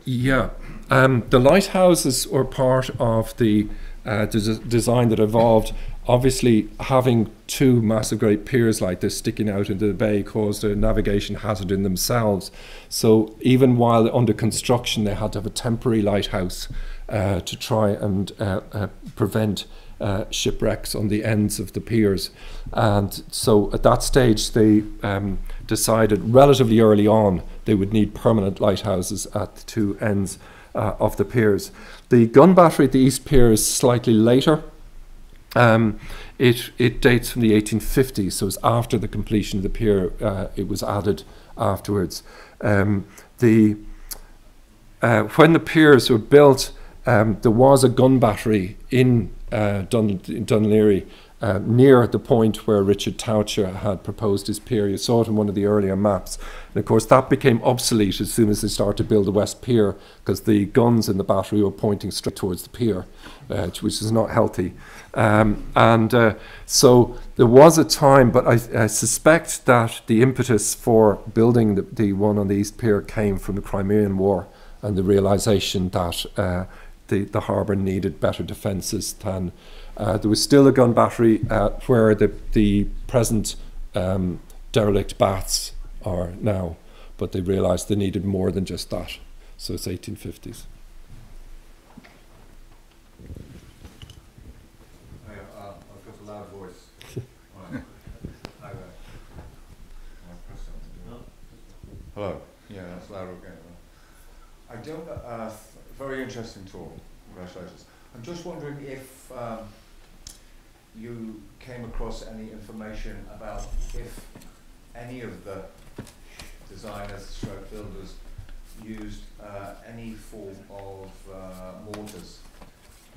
Yeah, the lighthouses were part of the design that evolved. Obviously, having two massive great piers like this sticking out into the bay caused a navigation hazard in themselves. So even while under construction, they had to have a temporary lighthouse to try and prevent shipwrecks on the ends of the piers. And so at that stage, they decided relatively early on they would need permanent lighthouses at the two ends of the piers. The gun battery at the East Pier is slightly later. It dates from the 1850s, so it's after the completion of the pier. It was added afterwards. When the piers were built, there was a gun battery in Dunlaoghaire, near the point where Richard Tauscher had proposed his pier. You saw it in one of the earlier maps. And of course that became obsolete as soon as they started to build the West Pier, because the guns in the battery were pointing straight towards the pier, which is not healthy. So there was a time, but I suspect that the impetus for building the one on the East Pier came from the Crimean War and the realisation that the harbour needed better defences than there was still a gun battery where the present derelict baths are now, but they realised they needed more than just that. So it's 1850s. I've got a loud voice. Hello. Yeah, that's louder again. I don't. Very interesting talk. Congratulations. I'm just wondering if you came across any information about if any of the designers, stroke builders, used any form of mortars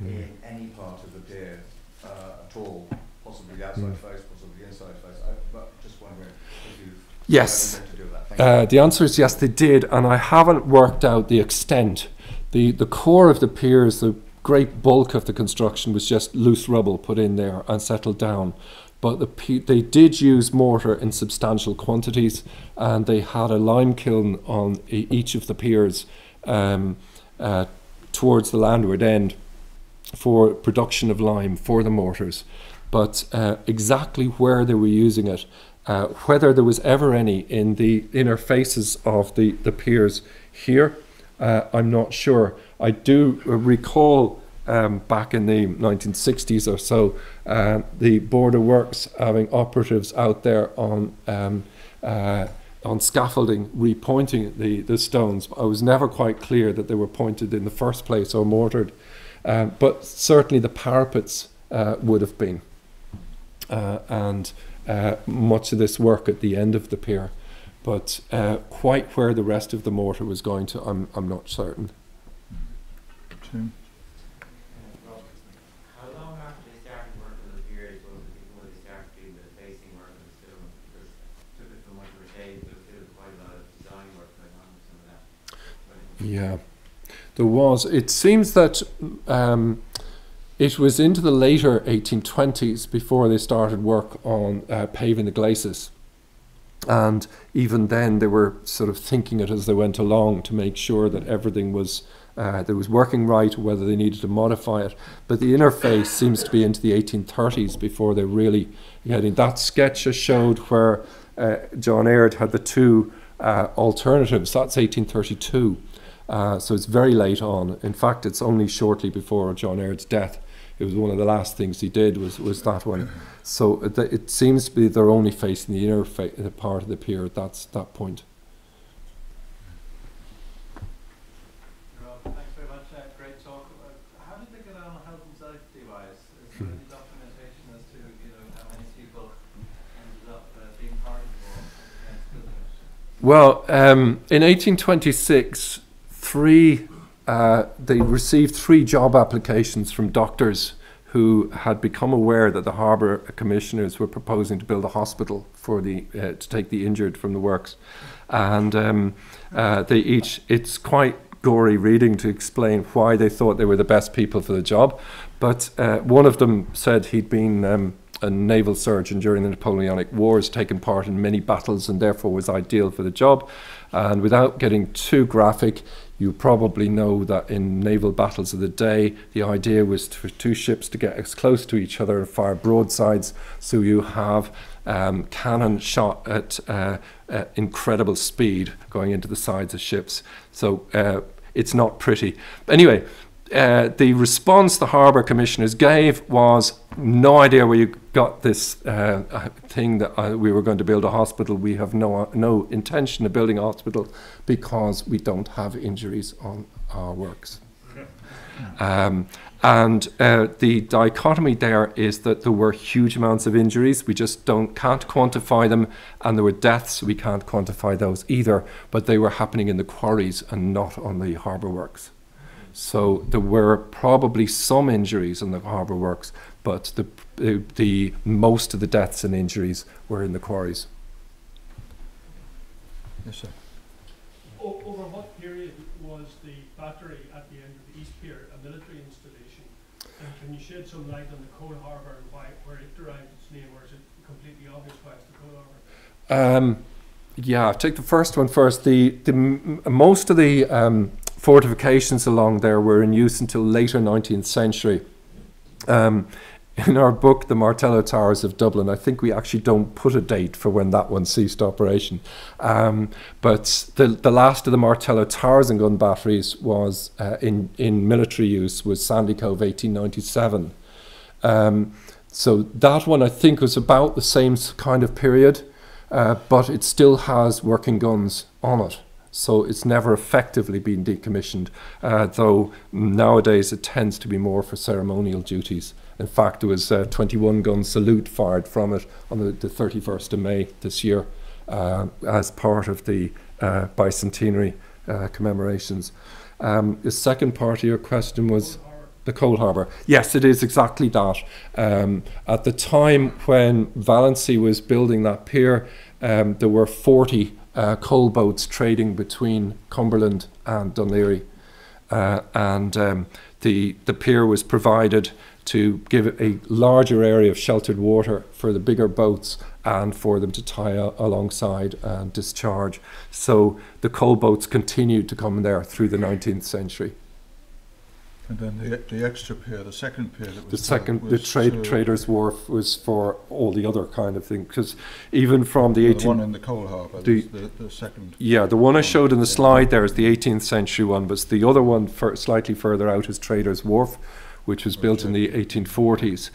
in any part of the pier at all, possibly the outside face, possibly the inside face. But just wondering if you've yes. had anything to do with that. The answer is yes, they did, and I haven't worked out the extent. The core of the piers, the great bulk of the construction was just loose rubble put in there and settled down. But they did use mortar in substantial quantities, and they had a lime kiln on each of the piers towards the landward end for production of lime for the mortars. But exactly where they were using it, whether there was ever any in the inner faces of the piers here, I'm not sure. I do recall back in the 1960s or so, the Border Works having operatives out there on scaffolding, repointing the stones. I was never quite clear that they were pointed in the first place or mortared, but certainly the parapets would have been, and much of this work at the end of the pier. But quite where the rest of the mortar was going to, I'm not certain. Tim? How long after they started working on the piers was it before they started doing the facing work on the stone? Because it took it from what you were saying, there was still quite a lot of design work going on with some of that. Yeah, there was. It seems that it was into the later 1820s before they started work on paving the Glazes. And even then they were sort of thinking it as they went along to make sure that everything was working right, or whether they needed to modify it. But the interface seems to be into the 1830s before they really getting that sketch I showed where John Aird had the two alternatives. That's 1832. So it's very late on. In fact, it's only shortly before John Aird's death. It was one of the last things he did was that one. So it seems to be they're only facing the inner part of the pier at that point. Rob, thanks very much. Great talk. How did they get on health and safety wise? Is there any documentation as to how many people ended up being part of the war against building it? Well, in 1826, they received 3 job applications from doctors who had become aware that the Harbour commissioners were proposing to build a hospital for to take the injured from the works, and it's quite gory reading to explain why they thought they were the best people for the job. But one of them said he'd been a naval surgeon during the Napoleonic Wars, taken part in many battles, and therefore was ideal for the job. And without getting too graphic, you probably know that in naval battles of the day, the idea was for 2 ships to get as close to each other and fire broadsides, so you have cannon shot at incredible speed going into the sides of ships. So it's not pretty. But anyway, the response the Harbour commissioners gave was, no idea where you got this thing that we were going to build a hospital. We have no intention of building a hospital because we don't have injuries on our works. And the dichotomy there is that there were huge amounts of injuries. We just can't quantify them, and there were deaths. We can't quantify those either, but they were happening in the quarries and not on the harbour works. So there were probably some injuries on the harbour works, but the most of the deaths and injuries were in the quarries. Yes, sir. Over what period was the battery at the end of the East Pier a military installation? And can you shed some light on the coal harbour and where it derived its name, or is it completely obvious why it's the coal harbour? Yeah, I'll take the first one first. Most of the fortifications along there were in use until later 19th century. In our book, The Martello Towers of Dublin, I think we actually don't put a date for when that one ceased operation. But the last of the Martello Towers and gun batteries was in military use was Sandy Cove 1897. So that one I think was about the same kind of period, but it still has working guns on it. So it's never effectively been decommissioned, though nowadays it tends to be more for ceremonial duties. In fact, there was a 21-gun salute fired from it on the 31st of May this year as part of the Bicentenary commemorations. The second part of your question was the coal harbour. Yes, it is exactly that. At the time when Valency was building that pier, there were 40 coal boats trading between Cumberland and Dunlaoghaire, and the pier was provided to give a larger area of sheltered water for the bigger boats and for them to tie alongside and discharge. So the coal boats continued to come there through the 19th century. And then the extra pier, the second pier that was Traders' Wharf was for all the other kind of thing, because even from the 18th... The one in the coal harbour, the second... Yeah, the one I showed in the slide there is the 18th century one, but the other one slightly further out is Traders' Wharf, which was built in the 1840s,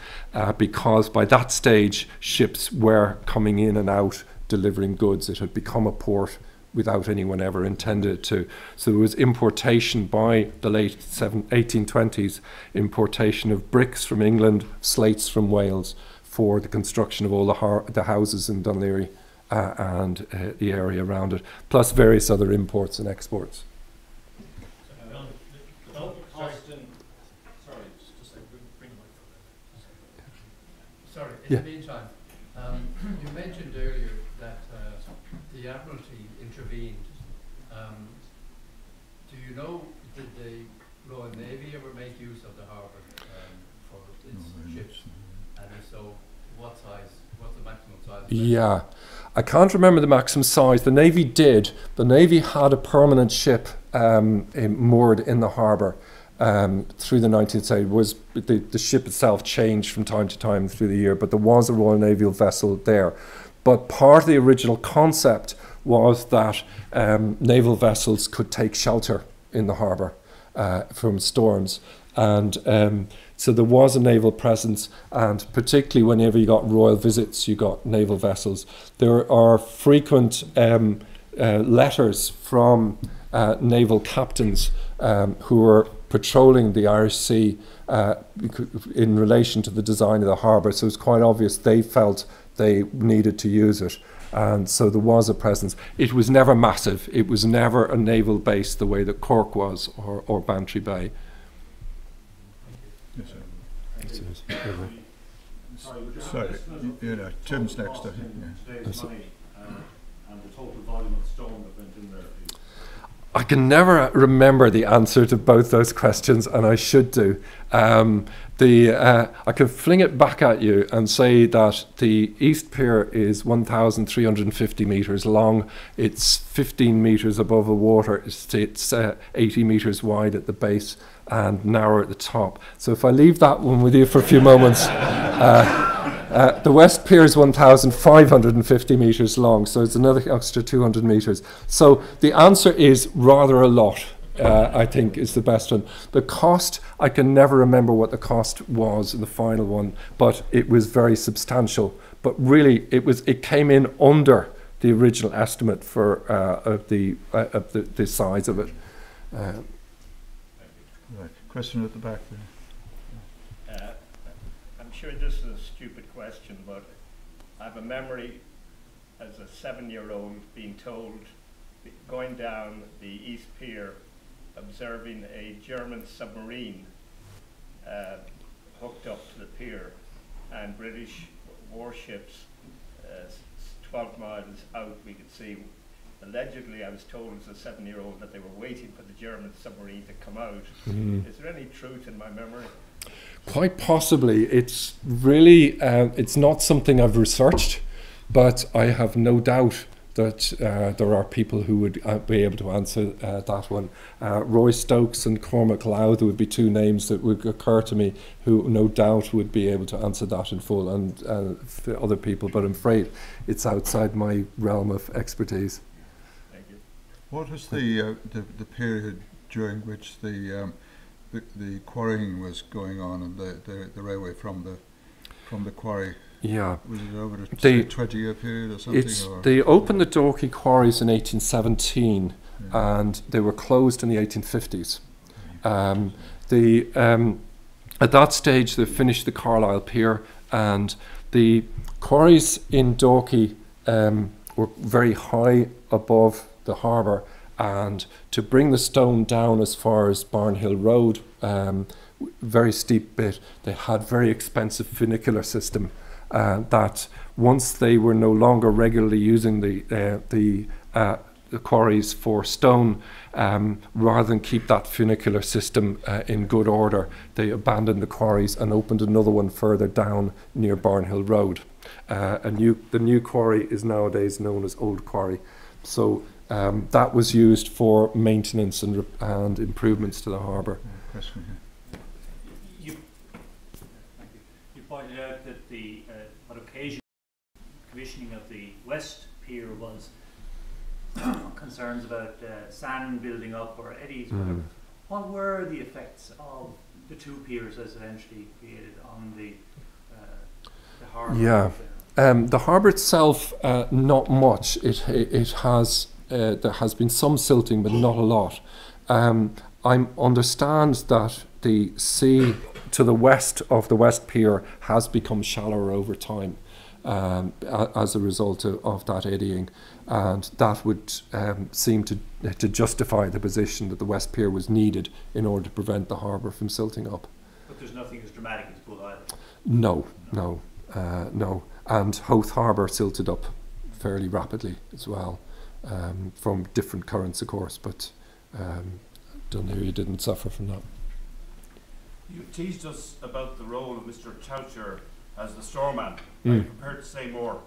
because by that stage ships were coming in and out delivering goods. It had become a port without anyone ever intended it to. So there was importation by the late 1820s, importation of bricks from England, slates from Wales for the construction of all the houses in Dunlaoghaire and the area around it, plus various other imports and exports. Sorry, in Yeah. the meantime, you mentioned earlier that the Admiralty intervened. Do you know, did the Royal Navy ever make use of the harbour for its ships? And if so, what size, what's the maximum size? Yeah, I can't remember the maximum size. The Navy did. The Navy had a permanent ship moored in the harbour through the 19th century. Was the ship itself changed from time to time through the year, but there was a Royal Naval vessel there. But part of the original concept was that naval vessels could take shelter in the harbour from storms, and so there was a naval presence, and particularly whenever you got royal visits, you got naval vessels. There are frequent letters from naval captains who were patrolling the Irish Sea in relation to the design of the harbour, so it's quite obvious they felt they needed to use it. And so there was a presence. It was never massive. It was never a naval base the way that Cork was, or Bantry Bay. Yes, sir. Sorry, Tim's next, I think. Today's money and the total volume of stone that went in there, please. I can never remember the answer to both those questions, and I should do. I can fling it back at you and say that the East Pier is 1,350 metres long. It's 15 metres above the water. It's 80 metres wide at the base and narrow at the top. So if I leave that one with you for a few moments, the West Pier is 1,550 metres long, so it's another extra 200 metres. So the answer is rather a lot, I think, is the best one. The cost, I can never remember what the cost was in the final one, but it was very substantial. But really, it came in under the original estimate for the size of it. Right. Question at the back there. I'm sure this is a stupid question, but I have a memory as a 7-year-old being told, going down the East Pier, observing a German submarine hooked up to the pier, and British warships 12 miles out we could see. Allegedly, I was told as a 7-year-old that they were waiting for the German submarine to come out. Is there any truth in my memory? Quite possibly. It's really, it's not something I've researched, but I have no doubt that there are people who would be able to answer that one. Roy Stokes and Cormac Louth would be two names that would occur to me who no doubt would be able to answer that in full, and other people, but I'm afraid it's outside my realm of expertise. Thank you. What was the period during which the quarrying was going on, and the railway from the quarry? Yeah. Was it over a 20-year period or something? They opened the Dorky quarries in 1817, and they were closed in the 1850s. At that stage, they finished the Carlisle Pier, and the quarries in Dorky were very high above the harbour, and to bring the stone down as far as Barnhill Road, very steep bit, they had very expensive funicular system. That once they were no longer regularly using the quarries for stone, rather than keep that funicular system in good order, they abandoned the quarries and opened another one further down near Barnhill Road. The new quarry is nowadays known as Old Quarry. So that was used for maintenance and improvements to the harbour. Question here. You pointed out that the what occasioned commissioning of the West Pier was concerns about sand building up or eddies. Whatever. What were the effects of the two piers as eventually created on the harbour? Yeah. The harbour itself, not much. It has there has been some silting, but not a lot. I understand that the sea to the west of the West Pier has become shallower over time as a result of that eddying, and that would seem to justify the position that the West Pier was needed in order to prevent the harbour from silting up. But there's nothing as dramatic as Bull Island? No. No. And Howth Harbour silted up fairly rapidly as well, from different currents, of course, but Dunleary didn't suffer from that. You teased us about the role of Mr. Tauscher as the storeman. Are you prepared to say more?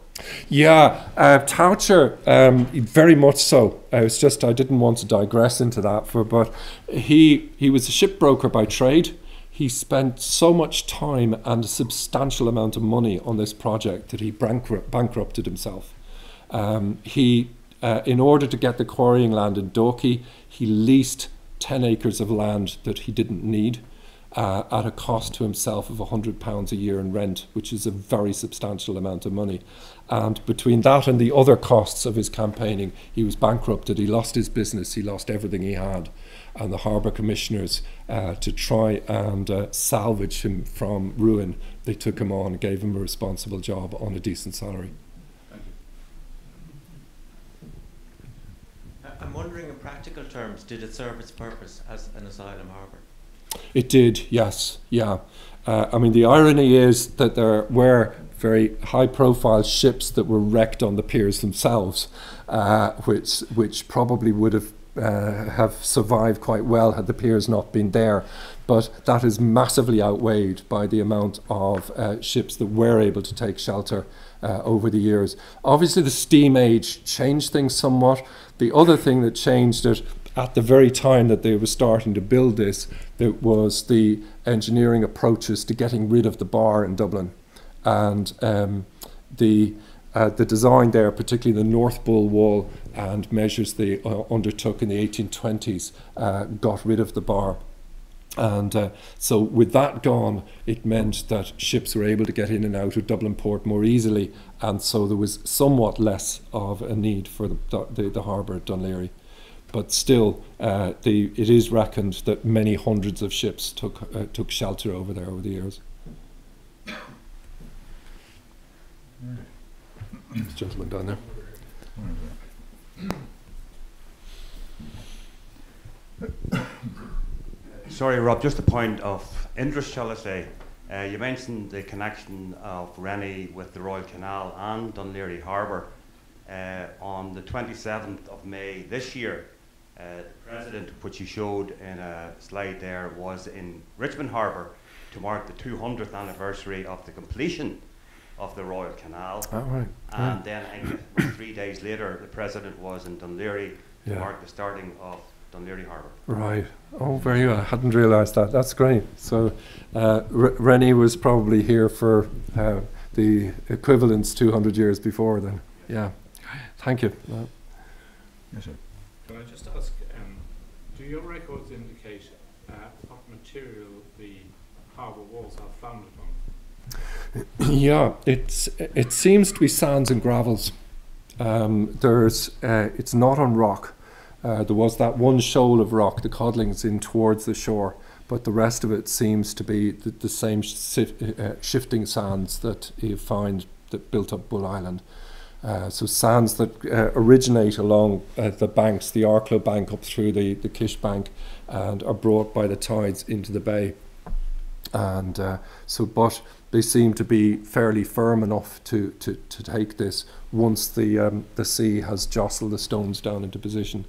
Yeah, Tauscher, very much so. I didn't want to digress into that, but he was a shipbroker by trade. He spent so much time and a substantial amount of money on this project that he bankrupted himself. In order to get the quarrying land in Dalkey, he leased 10 acres of land that he didn't need at a cost to himself of £100 a year in rent, which is a very substantial amount of money. And between that and the other costs of his campaigning, he was bankrupted. He lost his business. He lost everything he had. And the harbour commissioners, to try and salvage him from ruin, they took him on and gave him a responsible job on a decent salary. Thank you. I'm wondering, in practical terms, did it serve its purpose as an asylum harbour? It did, yes, yeah. I mean, the irony is that there were very high-profile ships that were wrecked on the piers themselves, which probably would have survived quite well had the piers not been there. But that is massively outweighed by the amount of ships that were able to take shelter over the years. Obviously, the steam age changed things somewhat. The other thing that changed it, at the very time that they were starting to build this, there was the engineering approaches to getting rid of the bar in Dublin. And the design there, particularly the North Bull wall and measures they undertook in the 1820s, got rid of the bar. And so with that gone, it meant that ships were able to get in and out of Dublin port more easily, and so there was somewhat less of a need for the harbour at Dunleary. But still, it is reckoned that many hundreds of ships took shelter over there over the years. This gentleman down there. Sorry, Rob, just a point of interest, shall I say. You mentioned the connection of Rennie with the Royal Canal and Dunleary Harbour. On the 27th of May this year, the President, which you showed in a slide there, was in Richmond Harbour to mark the 200th anniversary of the completion of the Royal Canal. Oh, right. And then I think 3 days later, the President was in Dunleary to mark the starting of Dunleary Harbour. Right. Oh, very well. I hadn't realised that. That's great. So Rennie was probably here for the equivalents 200 years before then. Yeah. Thank you. Yes, sir. Can I just ask, do your records indicate what material the harbour walls are founded on? Yeah, it seems to be sands and gravels. It's not on rock. There was that one shoal of rock, the codlings, in towards the shore, but the rest of it seems to be the same shifting sands that you find that built up Bull Island. So sands that originate along the banks, the Arklow bank up through the Kish bank, and are brought by the tides into the bay. And but they seem to be fairly firm enough to take this once the sea has jostled the stones down into position.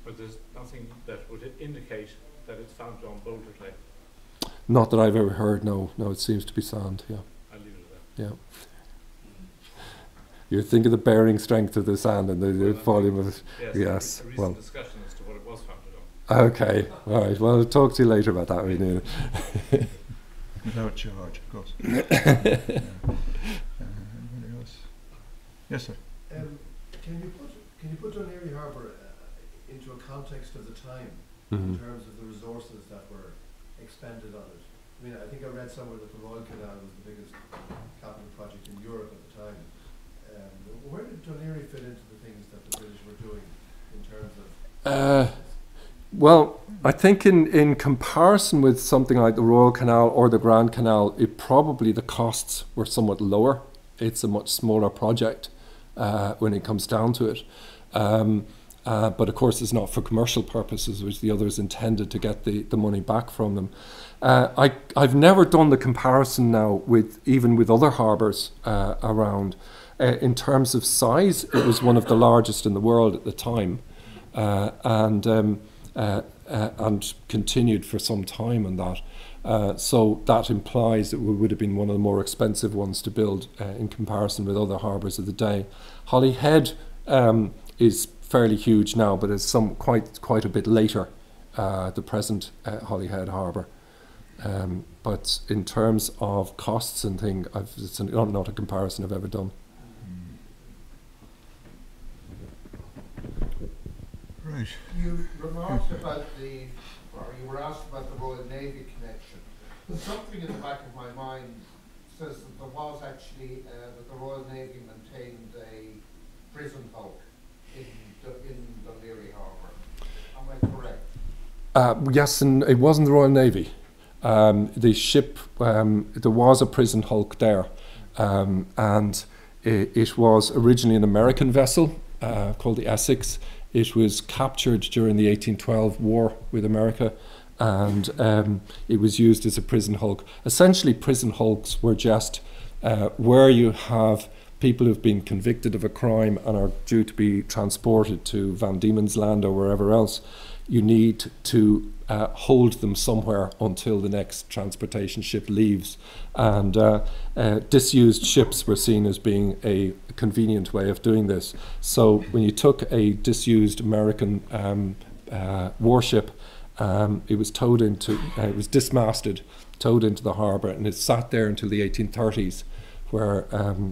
But there's nothing that would indicate that it's founded on boulder type? Not that I've ever heard, no. No, it seems to be sand, yeah. I'll leave it at that. Yeah. You think of the bearing strength of the sand and the volume of it. Yes. A recent discussion as to what it was founded on. Okay, all right. Well, I'll talk to you later about that. Without charge, of course. Anybody else? Yes, sir. Can you put Dunleary Harbour into a context of the time Mm-hmm. in terms of the resources that were expended on it? I mean, I think I read somewhere that the Royal Canal was the biggest capital project in Europe at the time. Where did Dunleary fit into the things that the British were doing in terms of... Well, I think in comparison with something like the Royal Canal or the Grand Canal, the costs were somewhat lower. It's a much smaller project when it comes down to it. But of course it's not for commercial purposes, which the others intended to get the money back from them. I've never done the comparison now even with other harbours around. In terms of size, it was one of the largest in the world at the time, and continued for some time on that. So that implies that we would have been one of the more expensive ones to build in comparison with other harbours of the day. Holyhead is fairly huge now, but it's quite a bit later, the present Holyhead Harbour. But in terms of costs and things, it's not a comparison I've ever done. Right. You remarked about you were asked about the Royal Navy connection. But something in the back of my mind says that there was actually, that the Royal Navy maintained a prison hulk in Dunleary Harbour. Am I correct? Yes, and it wasn't the Royal Navy. The ship, there was a prison hulk there, and it was originally an American vessel called the Essex. It was captured during the 1812 war with America, and it was used as a prison hulk. Essentially, prison hulks were just where you have people who've been convicted of a crime and are due to be transported to Van Diemen's Land or wherever else. You need to hold them somewhere until the next transportation ship leaves. And disused ships were seen as being a convenient way of doing this. So when you took a disused American warship, it was towed into, it was dismasted, towed into the harbour, and it sat there until the 1830s, where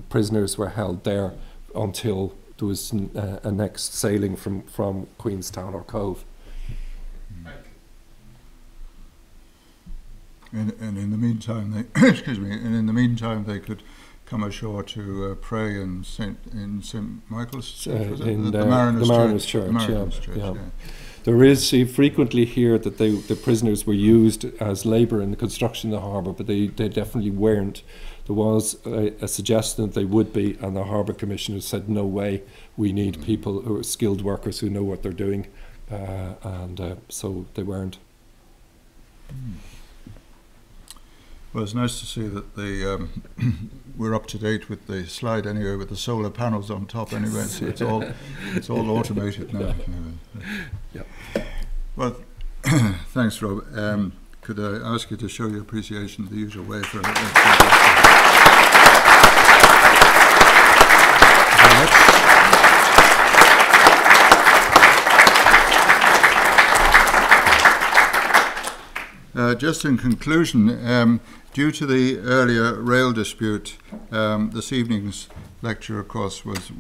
prisoners were held there until there was a next sailing from Queenstown or Cove. And in the meantime, they excuse me. And in the meantime, they could come ashore to pray in St. Michael's in the Mariners' Church. Yeah. There is, you frequently hear that the prisoners were used as labour in the construction of the harbour, but they definitely weren't. There was a suggestion that they would be, and the harbour commissioners said, no way, we need people who are skilled workers who know what they're doing, and so they weren't. Well, it's nice to see that we're up to date with the slide anyway, with the solar panels on top anyway. So it's all automated now. Yep. Well, thanks, Rob. Could I ask you to show your appreciation the usual way for just in conclusion, due to the earlier rail dispute, this evening's lecture, of course, was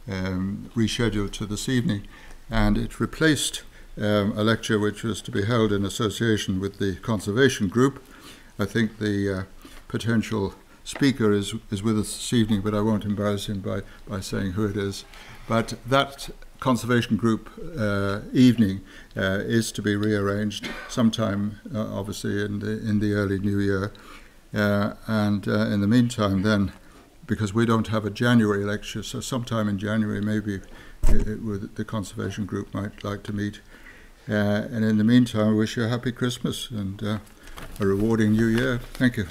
rescheduled to this evening, and it replaced a lecture which was to be held in association with the Conservation Group. I think the potential speaker is with us this evening, but I won't embarrass him by saying who it is. But that Conservation Group evening is to be rearranged sometime, obviously, in the early new year. And in the meantime, then, because we don't have a January lecture, so sometime in January, maybe the Conservation Group might like to meet. And in the meantime, I wish you a happy Christmas and a rewarding new year. Thank you.